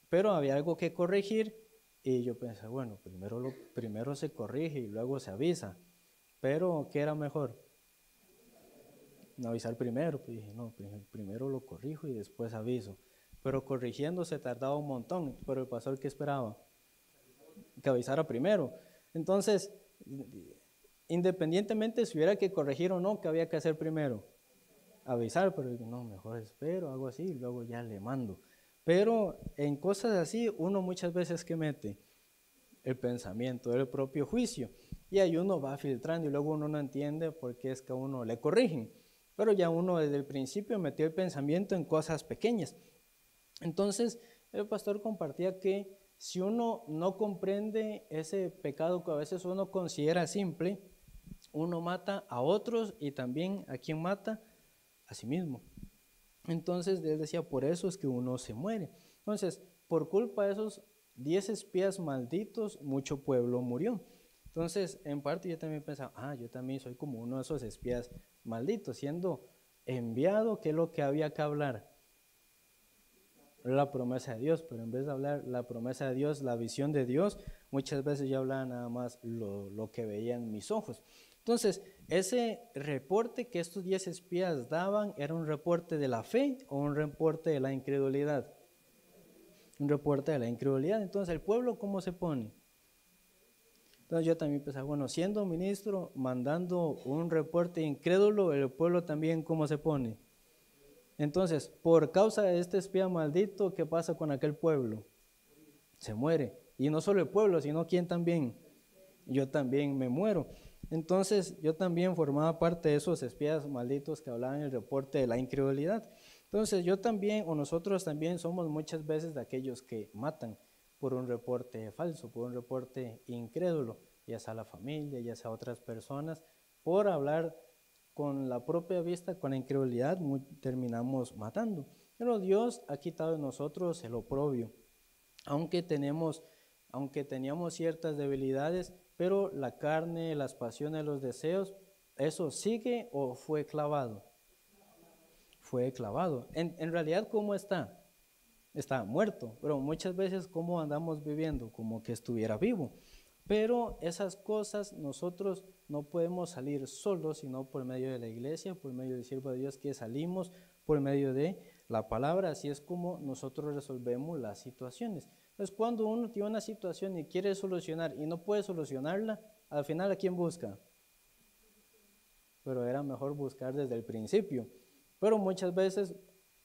Pero había algo que corregir y yo pensé, bueno, primero se corrige y luego se avisa. Pero, ¿qué era mejor? No avisar primero. Pues dije, no, primero lo corrijo y después aviso. Pero corrigiendo se tardaba un montón. Pero el pastor, ¿qué esperaba? Que avisara primero. Entonces, independientemente si hubiera que corregir o no, ¿qué había que hacer primero? Avisar, pero no, mejor espero, hago así y luego ya le mando. Pero en cosas así, uno muchas veces que mete el pensamiento, el propio juicio, y ahí uno va filtrando y luego uno no entiende por qué es que a uno le corrigen. Pero ya uno desde el principio metió el pensamiento en cosas pequeñas. Entonces, el pastor compartía que si uno no comprende ese pecado que a veces uno considera simple, uno mata a otros y también a quien mata, a sí mismo. Entonces él decía, por eso es que uno se muere. Entonces, por culpa de esos 10 espías malditos, mucho pueblo murió. Entonces, en parte yo también pensaba, yo también soy como uno de esos espías malditos, siendo enviado, ¿qué es lo que había que hablar? La promesa de Dios, pero en vez de hablar la promesa de Dios, la visión de Dios, muchas veces yo hablaba nada más lo que veían mis ojos. Entonces, ese reporte que estos 10 espías daban, ¿era un reporte de la fe o un reporte de la incredulidad? Un reporte de la incredulidad. Entonces, ¿el pueblo cómo se pone? Entonces yo también pensaba, bueno, siendo ministro, mandando un reporte incrédulo, el pueblo también cómo se pone. Entonces, por causa de este espía maldito, ¿qué pasa con aquel pueblo? Se muere. Y no solo el pueblo, sino ¿quién también? Yo también me muero. Entonces, yo también formaba parte de esos espías malditos que hablaban en el reporte de la incredulidad. Entonces, yo también, o nosotros también somos muchas veces de aquellos que matan por un reporte falso, por un reporte incrédulo, ya sea a la familia, ya sea a otras personas, por hablar con la propia vista, con la incredulidad, terminamos matando. Pero Dios ha quitado de nosotros el oprobio, aunque teníamos ciertas debilidades, pero la carne, las pasiones, los deseos, ¿eso sigue o fue clavado? Fue clavado. En realidad, ¿cómo está? Está muerto, pero muchas veces ¿cómo andamos viviendo? Como que estuviera vivo. Pero esas cosas nosotros no podemos salir solos, sino por medio de la iglesia, por medio del siervo de Dios que salimos, por medio de la palabra. Así es como nosotros resolvemos las situaciones. Entonces, cuando uno tiene una situación y quiere solucionar y no puede solucionarla, al final ¿a quién busca? Pero era mejor buscar desde el principio. Pero muchas veces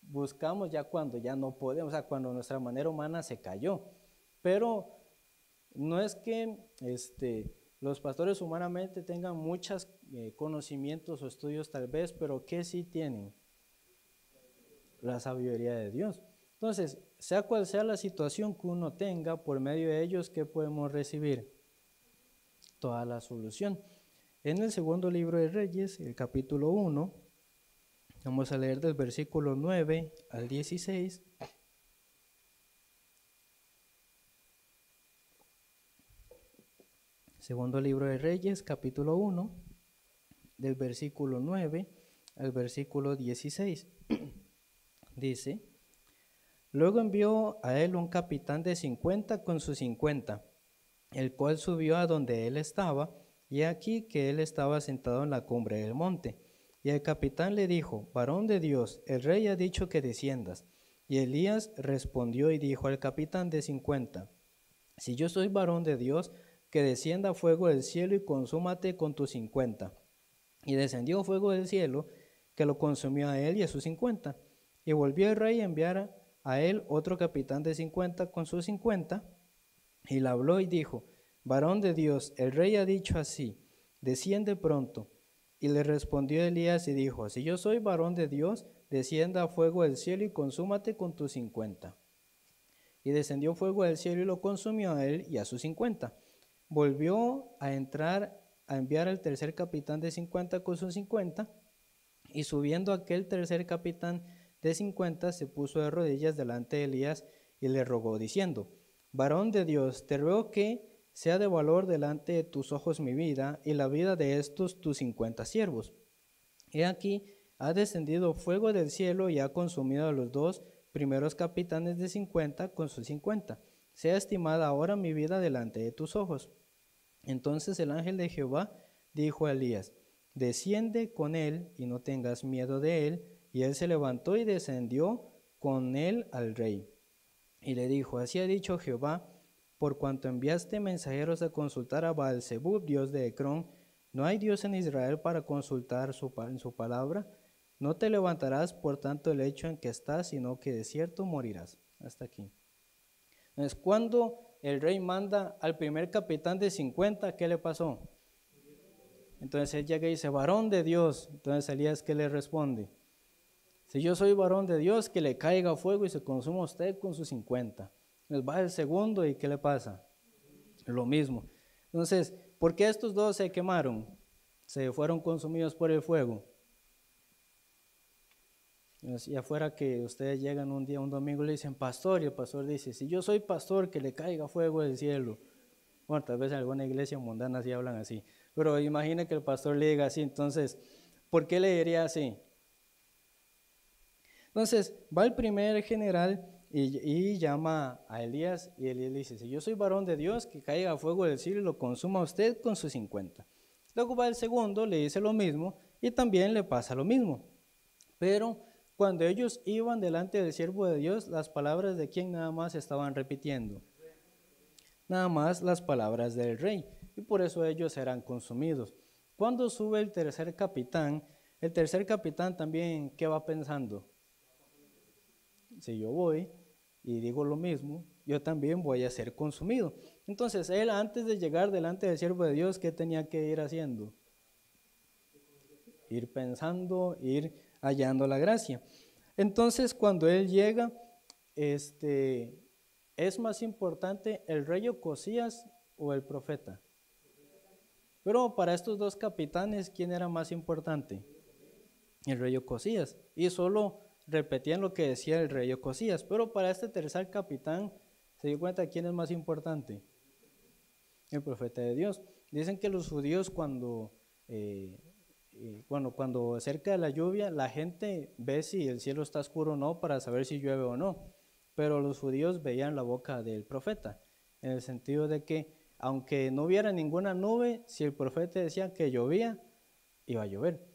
buscamos ya cuando ya no podemos, o sea, cuando nuestra manera humana se cayó. Pero no es que los pastores humanamente tengan muchos conocimientos o estudios tal vez, pero ¿qué sí tienen? La sabiduría de Dios. Entonces, sea cual sea la situación que uno tenga, por medio de ellos, ¿qué podemos recibir? Toda la solución. En el segundo libro de Reyes, el capítulo 1, vamos a leer del versículo 9 al 16. Segundo libro de Reyes, capítulo 1, del versículo 9 al versículo 16. Dice: luego envió a él un capitán de 50 con sus 50, el cual subió a donde él estaba, y aquí que él estaba sentado en la cumbre del monte. Y el capitán le dijo: varón de Dios, el rey ha dicho que desciendas. Y Elías respondió y dijo al capitán de 50: si yo soy varón de Dios, que descienda fuego del cielo y consúmate con tus 50. Y descendió fuego del cielo, que lo consumió a él y a sus 50. Y volvió el rey a enviar a él otro capitán de 50 con sus 50, y le habló y dijo: varón de Dios, el rey ha dicho así, desciende pronto. Y le respondió Elías y dijo: si yo soy varón de Dios, descienda fuego del cielo y consúmate con tus 50. Y descendió fuego del cielo y lo consumió a él y a sus 50. Volvió a enviar al tercer capitán de 50 con sus 50, y subiendo aquel tercer capitán de 50 se puso de rodillas delante de Elías y le rogó diciendo: varón de Dios, te ruego que sea de valor delante de tus ojos mi vida y la vida de estos tus 50 siervos. He aquí, ha descendido fuego del cielo y ha consumido a los dos primeros capitanes de 50 con sus 50. Sea estimada ahora mi vida delante de tus ojos. Entonces el ángel de Jehová dijo a Elías: desciende con él y no tengas miedo de él. Y él se levantó y descendió con él al rey. Y le dijo: así ha dicho Jehová, por cuanto enviaste mensajeros a consultar a Baal-zebub, dios de Ecrón, ¿no hay Dios en Israel para consultar en su palabra? No te levantarás por tanto el hecho en que estás, sino que de cierto morirás. Hasta aquí. Entonces, cuando el rey manda al primer capitán de 50, ¿qué le pasó? Entonces él llega y dice: varón de Dios. Entonces Elías, ¿qué le responde? Si yo soy varón de Dios, que le caiga fuego y se consuma usted con sus 50. Entonces va el segundo y ¿qué le pasa? Lo mismo. Entonces, ¿por qué estos dos se quemaron? Se fueron consumidos por el fuego. Y afuera que ustedes llegan un día, un domingo, le dicen: pastor, y el pastor dice: si yo soy pastor, que le caiga fuego del cielo. Bueno, tal vez en alguna iglesia mundana sí hablan así, pero imagine que el pastor le diga así. Entonces, ¿por qué le diría así? Entonces, va el primer general y llama a Elías, y Elías le dice: si yo soy varón de Dios, que caiga fuego del cielo y lo consuma usted con sus 50. Luego va el segundo, le dice lo mismo, y también le pasa lo mismo. Pero cuando ellos iban delante del siervo de Dios, las palabras de quién nada más estaban repitiendo. Nada más las palabras del rey, y por eso ellos serán consumidos. Cuando sube el tercer capitán también, ¿qué va pensando? Si yo voy y digo lo mismo, yo también voy a ser consumido. Entonces él, antes de llegar delante del siervo de Dios, ¿qué tenía que ir haciendo? Ir pensando, ir hallando la gracia. Entonces cuando él llega, ¿es más importante el rey Ocosías o el profeta? Pero para estos dos capitanes, ¿quién era más importante? El rey Ocosías. Y solo repetían lo que decía el rey Ocosías. Pero para este tercer capitán, ¿se dio cuenta quién es más importante? El profeta de Dios. Dicen que los judíos cuando cerca de la lluvia, la gente ve si el cielo está oscuro o no para saber si llueve o no. Pero los judíos veían la boca del profeta, en el sentido de que aunque no hubiera ninguna nube, si el profeta decía que llovía, iba a llover.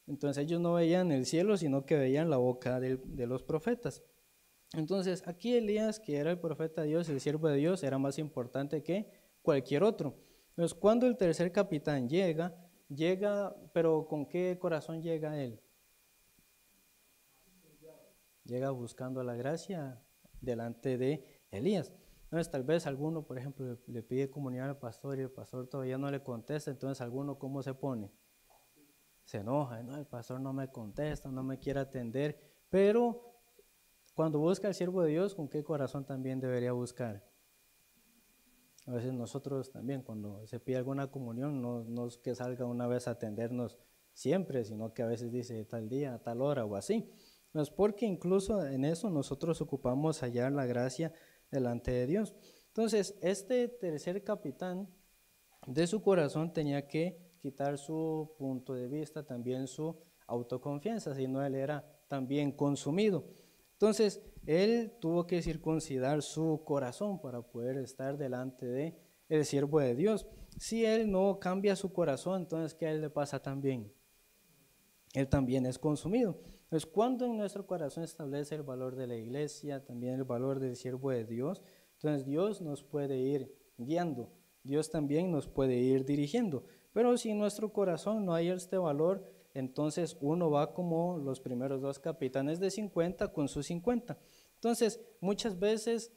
Entonces ellos no veían el cielo, sino que veían la boca de los profetas. Entonces aquí Elías, que era el profeta de Dios, el siervo de Dios, era más importante que cualquier otro. Entonces cuando el tercer capitán llega, pero ¿con qué corazón llega él? Llega buscando la gracia delante de Elías. Entonces tal vez alguno, por ejemplo, le pide comunión al pastor y el pastor todavía no le contesta, entonces alguno ¿cómo se pone? Se enoja, no, el pastor no me contesta, no me quiere atender, pero cuando busca al siervo de Dios, ¿con qué corazón también debería buscar? A veces nosotros también, cuando se pide alguna comunión, no es que salga una vez a atendernos siempre, sino que a veces dice tal día, tal hora o así. No es porque incluso en eso nosotros ocupamos hallar la gracia delante de Dios. Entonces, este tercer capitán de su corazón tenía que quitar su punto de vista, también su autoconfianza, si no él era también consumido. Entonces, él tuvo que circuncidar su corazón para poder estar delante de el siervo de Dios. Si él no cambia su corazón, entonces ¿qué a él le pasa también? Él también es consumido. Entonces, cuando en nuestro corazón establece el valor de la iglesia, también el valor del siervo de Dios, entonces Dios nos puede ir guiando, Dios también nos puede ir dirigiendo. Pero si en nuestro corazón no hay este valor, entonces uno va como los primeros dos capitanes de 50 con sus 50. Entonces, muchas veces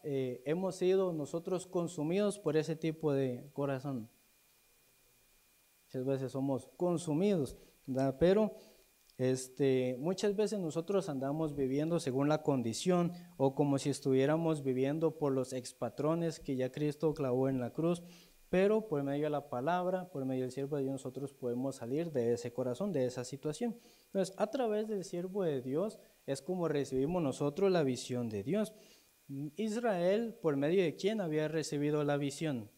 hemos sido nosotros consumidos por ese tipo de corazón. Muchas veces somos consumidos, ¿verdad? Pero muchas veces nosotros andamos viviendo según la condición o como si estuviéramos viviendo por los expatrones que ya Cristo clavó en la cruz, pero por medio de la palabra, por medio del siervo de Dios, nosotros podemos salir de ese corazón, de esa situación. Entonces, a través del siervo de Dios es como recibimos nosotros la visión de Dios. Israel, ¿por medio de quién había recibido la visión?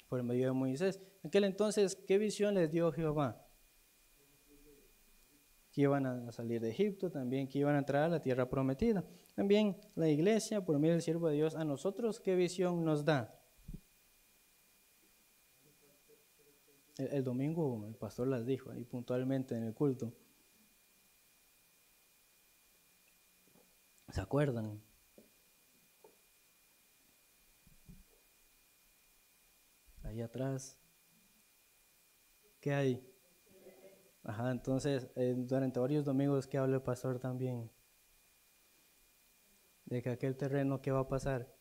Por medio de Moisés. En aquel entonces, ¿qué visión les dio Jehová? Que iban a salir de Egipto, también que iban a entrar a la tierra prometida. También la iglesia, por medio del siervo de Dios, a nosotros, ¿qué visión nos da? El domingo el pastor las dijo ahí puntualmente en el culto. ¿Se acuerdan? Ahí atrás. ¿Qué hay? Ajá, entonces durante varios domingos que habla el pastor también de que aquel terreno, ¿qué va a pasar?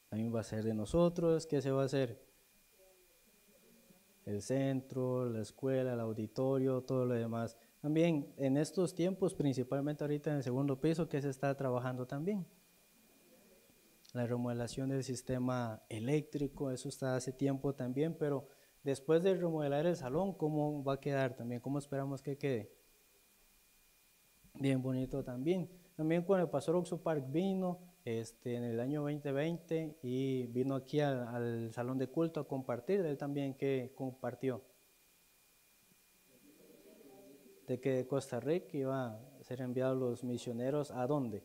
También va a ser de nosotros. ¿Qué se va a hacer? El centro, la escuela, el auditorio, todo lo demás. También en estos tiempos, principalmente ahorita en el segundo piso, ¿qué se está trabajando también? La remodelación del sistema eléctrico, eso está hace tiempo también, pero después de remodelar el salón, ¿cómo va a quedar también? ¿Cómo esperamos que quede? Bien bonito también. También cuando el pastor Oxo Park vino en el año 2020 y vino aquí al salón de culto a compartir, él también que compartió de que de Costa Rica iba a ser enviados los misioneros ¿a dónde?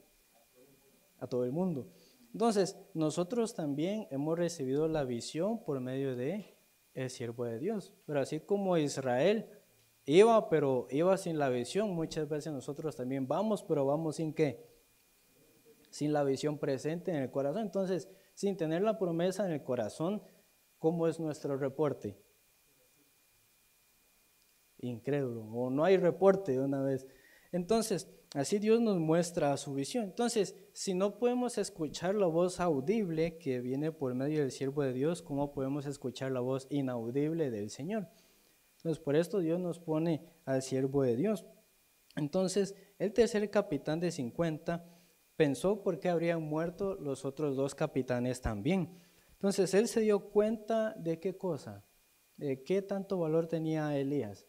A todo el mundo. Entonces, nosotros también hemos recibido la visión por medio de el siervo de Dios. Pero así como Israel iba, pero iba sin la visión, muchas veces nosotros también vamos, pero vamos sin qué? Sin la visión presente en el corazón. Entonces, sin tener la promesa en el corazón, ¿cómo es nuestro reporte? Incrédulo, o no hay reporte de una vez. Entonces, así Dios nos muestra su visión. Entonces, si no podemos escuchar la voz audible que viene por medio del siervo de Dios, ¿cómo podemos escuchar la voz inaudible del Señor? Entonces, por esto Dios nos pone al siervo de Dios. Entonces, el tercer capitán de 50 pensó por qué habrían muerto los otros dos capitanes también. Entonces, él se dio cuenta de qué cosa, de qué tanto valor tenía Elías.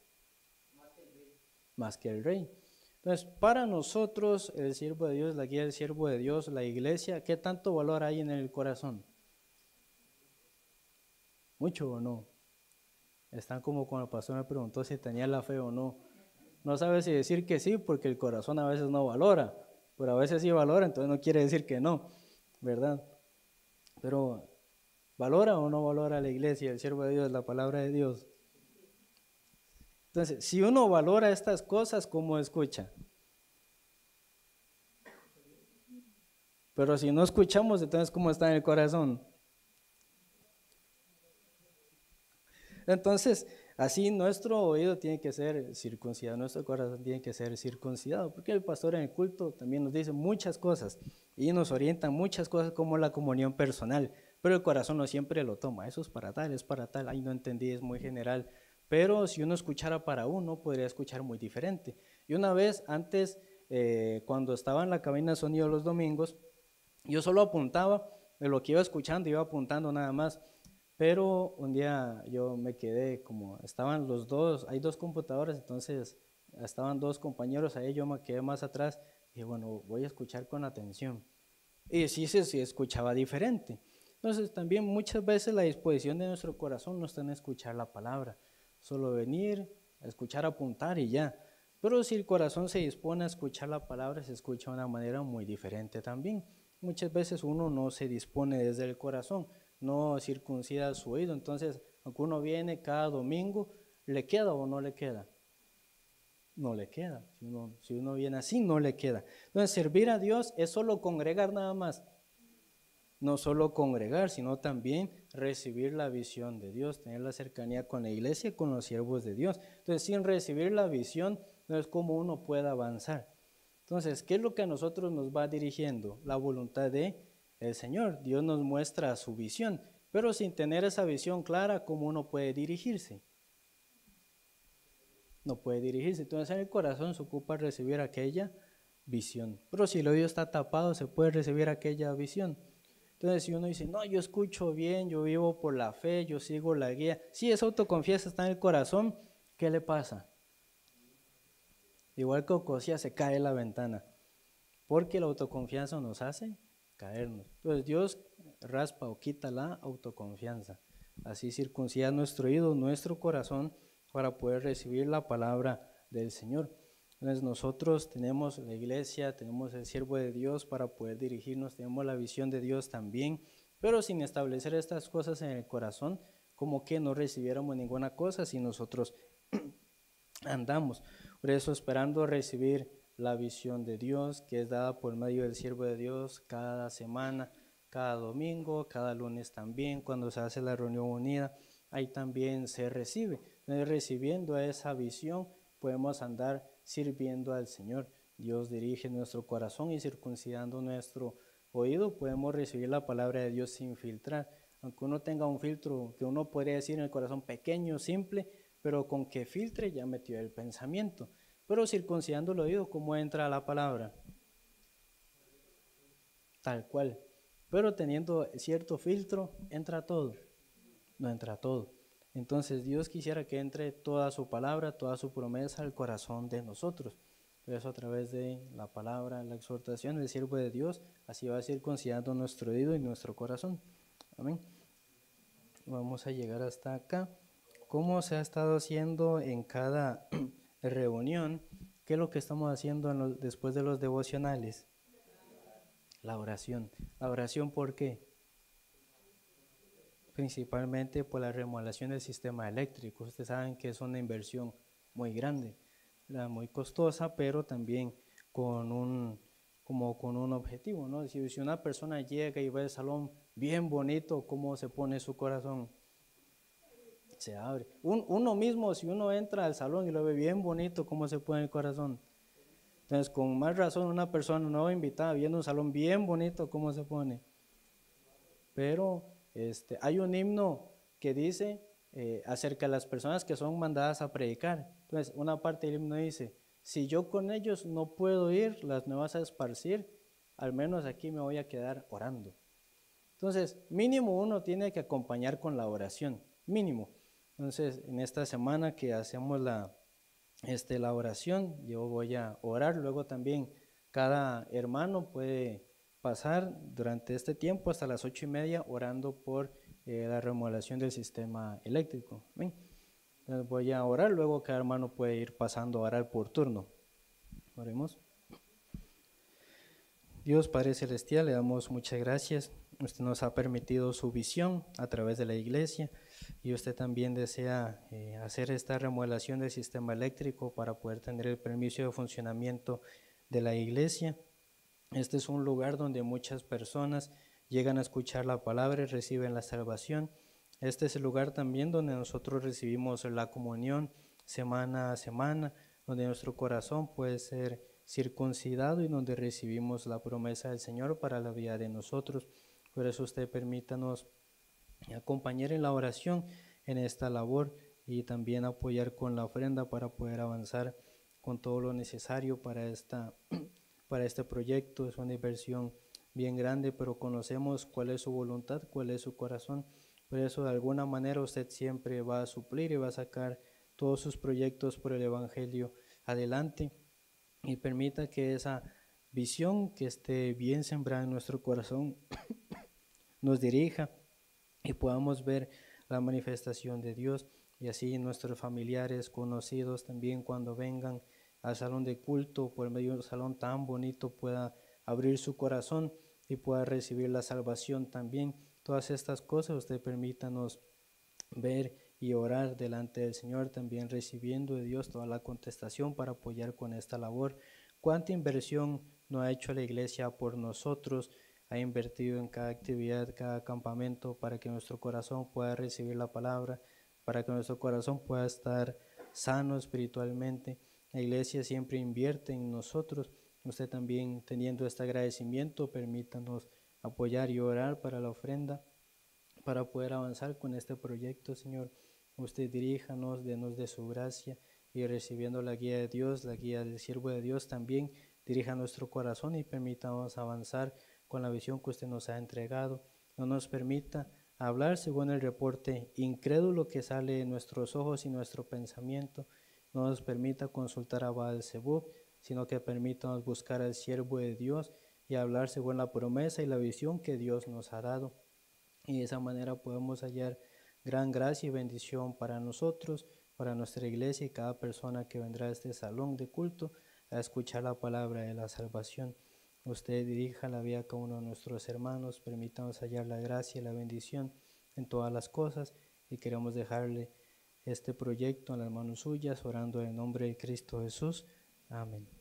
Más que el rey. Entonces, para nosotros, el siervo de Dios, la guía del siervo de Dios, la iglesia, ¿qué tanto valor hay en el corazón? ¿Mucho o no? Están como cuando el pastor me preguntó si tenía la fe o no. No sabe si decir que sí, porque el corazón a veces no valora, pero a veces sí valora, entonces no quiere decir que no, ¿verdad? Pero, ¿valora o no valora la iglesia, el siervo de Dios, la palabra de Dios? Entonces, si uno valora estas cosas, ¿cómo escucha? Pero si no escuchamos, entonces ¿cómo está en el corazón? Entonces, Así nuestro oído tiene que ser circuncidado, nuestro corazón tiene que ser circuncidado, porque el pastor en el culto también nos dice muchas cosas y nos orienta muchas cosas como la comunión personal, pero el corazón no siempre lo toma, eso es para tal, ay no entendí, es muy general, pero si uno escuchara para uno, podría escuchar muy diferente. Y una vez antes, cuando estaba en la cabina de sonido los domingos, yo solo apuntaba de lo que iba escuchando, iba apuntando nada más. Pero un día yo me quedé como, estaban los dos, hay dos computadoras, entonces estaban dos compañeros ahí, yo me quedé más atrás y bueno, voy a escuchar con atención. Y sí escuchaba diferente. Entonces también muchas veces la disposición de nuestro corazón no está en escuchar la palabra, solo venir, a escuchar, apuntar y ya. Pero si el corazón se dispone a escuchar la palabra, se escucha de una manera muy diferente también. Muchas veces uno no se dispone desde el corazón, no circuncida su oído, entonces aunque uno viene cada domingo, ¿le queda o no le queda? No le queda, si uno viene así, no le queda. Entonces servir a Dios es solo congregar nada más, no solo congregar, sino también recibir la visión de Dios, tener la cercanía con la iglesia y con los siervos de Dios. Entonces, sin recibir la visión, no es como uno puede avanzar. Entonces, ¿qué es lo que a nosotros nos va dirigiendo? La voluntad del Señor. Dios nos muestra su visión, pero sin tener esa visión clara, ¿cómo uno puede dirigirse? No puede dirigirse. Entonces, en el corazón se ocupa recibir aquella visión. Pero si el oído está tapado, se puede recibir aquella visión. Entonces, si uno dice, no, yo escucho bien, yo vivo por la fe, yo sigo la guía. Si esa autoconfianza está en el corazón, ¿qué le pasa? Igual que Ocosía se cae en la ventana, porque la autoconfianza nos hace caernos. Entonces, Dios raspa o quita la autoconfianza. Así circuncida nuestro oído, nuestro corazón, para poder recibir la palabra del Señor. Entonces nosotros tenemos la iglesia, tenemos el siervo de Dios para poder dirigirnos, tenemos la visión de Dios también, pero sin establecer estas cosas en el corazón, como que no recibiéramos ninguna cosa si nosotros andamos. Por eso esperando recibir la visión de Dios, que es dada por medio del siervo de Dios cada semana, cada domingo, cada lunes también, cuando se hace la reunión unida, ahí también se recibe. Entonces, recibiendo esa visión, podemos andar sirviendo al Señor. Dios dirige nuestro corazón y circuncidando nuestro oído podemos recibir la palabra de Dios sin filtrar. Aunque uno tenga un filtro que uno podría decir en el corazón pequeño, simple, pero con que filtre ya metió el pensamiento. Pero circuncidando el oído, ¿cómo entra la palabra? Tal cual. Pero teniendo cierto filtro, entra todo. No entra todo. Entonces Dios quisiera que entre toda su palabra, toda su promesa al corazón de nosotros. Por eso a través de la palabra, la exhortación del siervo de Dios, así va a circuncidando nuestro oído y nuestro corazón. Amén. Vamos a llegar hasta acá. ¿Cómo se ha estado haciendo en cada reunión? ¿Qué es lo que estamos haciendo después de los devocionales? La oración. ¿La oración por qué? Principalmente por la remodelación del sistema eléctrico. Ustedes saben que es una inversión muy grande, muy costosa, pero también con un objetivo, ¿no? Si una persona llega y ve el salón bien bonito, ¿cómo se pone su corazón? Se abre. Uno mismo, si uno entra al salón y lo ve bien bonito, ¿cómo se pone el corazón? Entonces, con más razón, una persona nueva invitada viendo un salón bien bonito, ¿cómo se pone? Pero hay un himno que dice acerca de las personas que son mandadas a predicar. Entonces, una parte del himno dice, si yo con ellos no puedo ir, las me vas a esparcir, al menos aquí me voy a quedar orando. Entonces, mínimo uno tiene que acompañar con la oración, mínimo. Entonces, en esta semana que hacemos la oración, yo voy a orar, luego también cada hermano puede pasar durante este tiempo hasta las 8:30 orando por la remodelación del sistema eléctrico. ¿Ven? Entonces voy a orar, luego cada hermano puede ir pasando a orar por turno. Oremos. Dios Padre Celestial, le damos muchas gracias. Usted nos ha permitido su visión a través de la iglesia y usted también desea hacer esta remodelación del sistema eléctrico para poder tener el permiso de funcionamiento de la iglesia. Este es un lugar donde muchas personas llegan a escuchar la palabra y reciben la salvación. Este es el lugar también donde nosotros recibimos la comunión semana a semana, donde nuestro corazón puede ser circuncidado y donde recibimos la promesa del Señor para la vida de nosotros. Por eso usted permítanos acompañar en la oración en esta labor y también apoyar con la ofrenda para poder avanzar con todo lo necesario para este proyecto. Es una inversión bien grande, pero conocemos cuál es su voluntad, cuál es su corazón. Por eso de alguna manera usted siempre va a suplir y va a sacar todos sus proyectos por el Evangelio adelante, y permita que esa visión que esté bien sembrada en nuestro corazón nos dirija y podamos ver la manifestación de Dios, y así nuestros familiares, conocidos también, cuando vengan al salón de culto por medio de un salón tan bonito, pueda abrir su corazón y pueda recibir la salvación también. Todas estas cosas usted permítanos ver y orar delante del Señor, también recibiendo de Dios toda la contestación para apoyar con esta labor. ¿Cuánta inversión no ha hecho la iglesia por nosotros? Ha invertido en cada actividad, cada campamento, para que nuestro corazón pueda recibir la palabra, para que nuestro corazón pueda estar sano espiritualmente. La iglesia siempre invierte en nosotros. Usted también, teniendo este agradecimiento, permítanos apoyar y orar para la ofrenda, para poder avanzar con este proyecto, Señor. Usted diríjanos, denos de su gracia, y recibiendo la guía de Dios, la guía del siervo de Dios, también dirija nuestro corazón y permítamos avanzar con la visión que usted nos ha entregado. No nos permita hablar según el reporte incrédulo que sale de nuestros ojos y nuestro pensamiento. No nos permita consultar a Baal-Zebub, sino que permítanos buscar al siervo de Dios y hablar según la promesa y la visión que Dios nos ha dado. Y de esa manera podemos hallar gran gracia y bendición para nosotros, para nuestra iglesia y cada persona que vendrá a este salón de culto a escuchar la palabra de la salvación. Usted dirija la vida a cada uno de nuestros hermanos, permítanos hallar la gracia y la bendición en todas las cosas, y queremos dejarle este proyecto en las manos suyas, orando en el nombre de Cristo Jesús. Amén.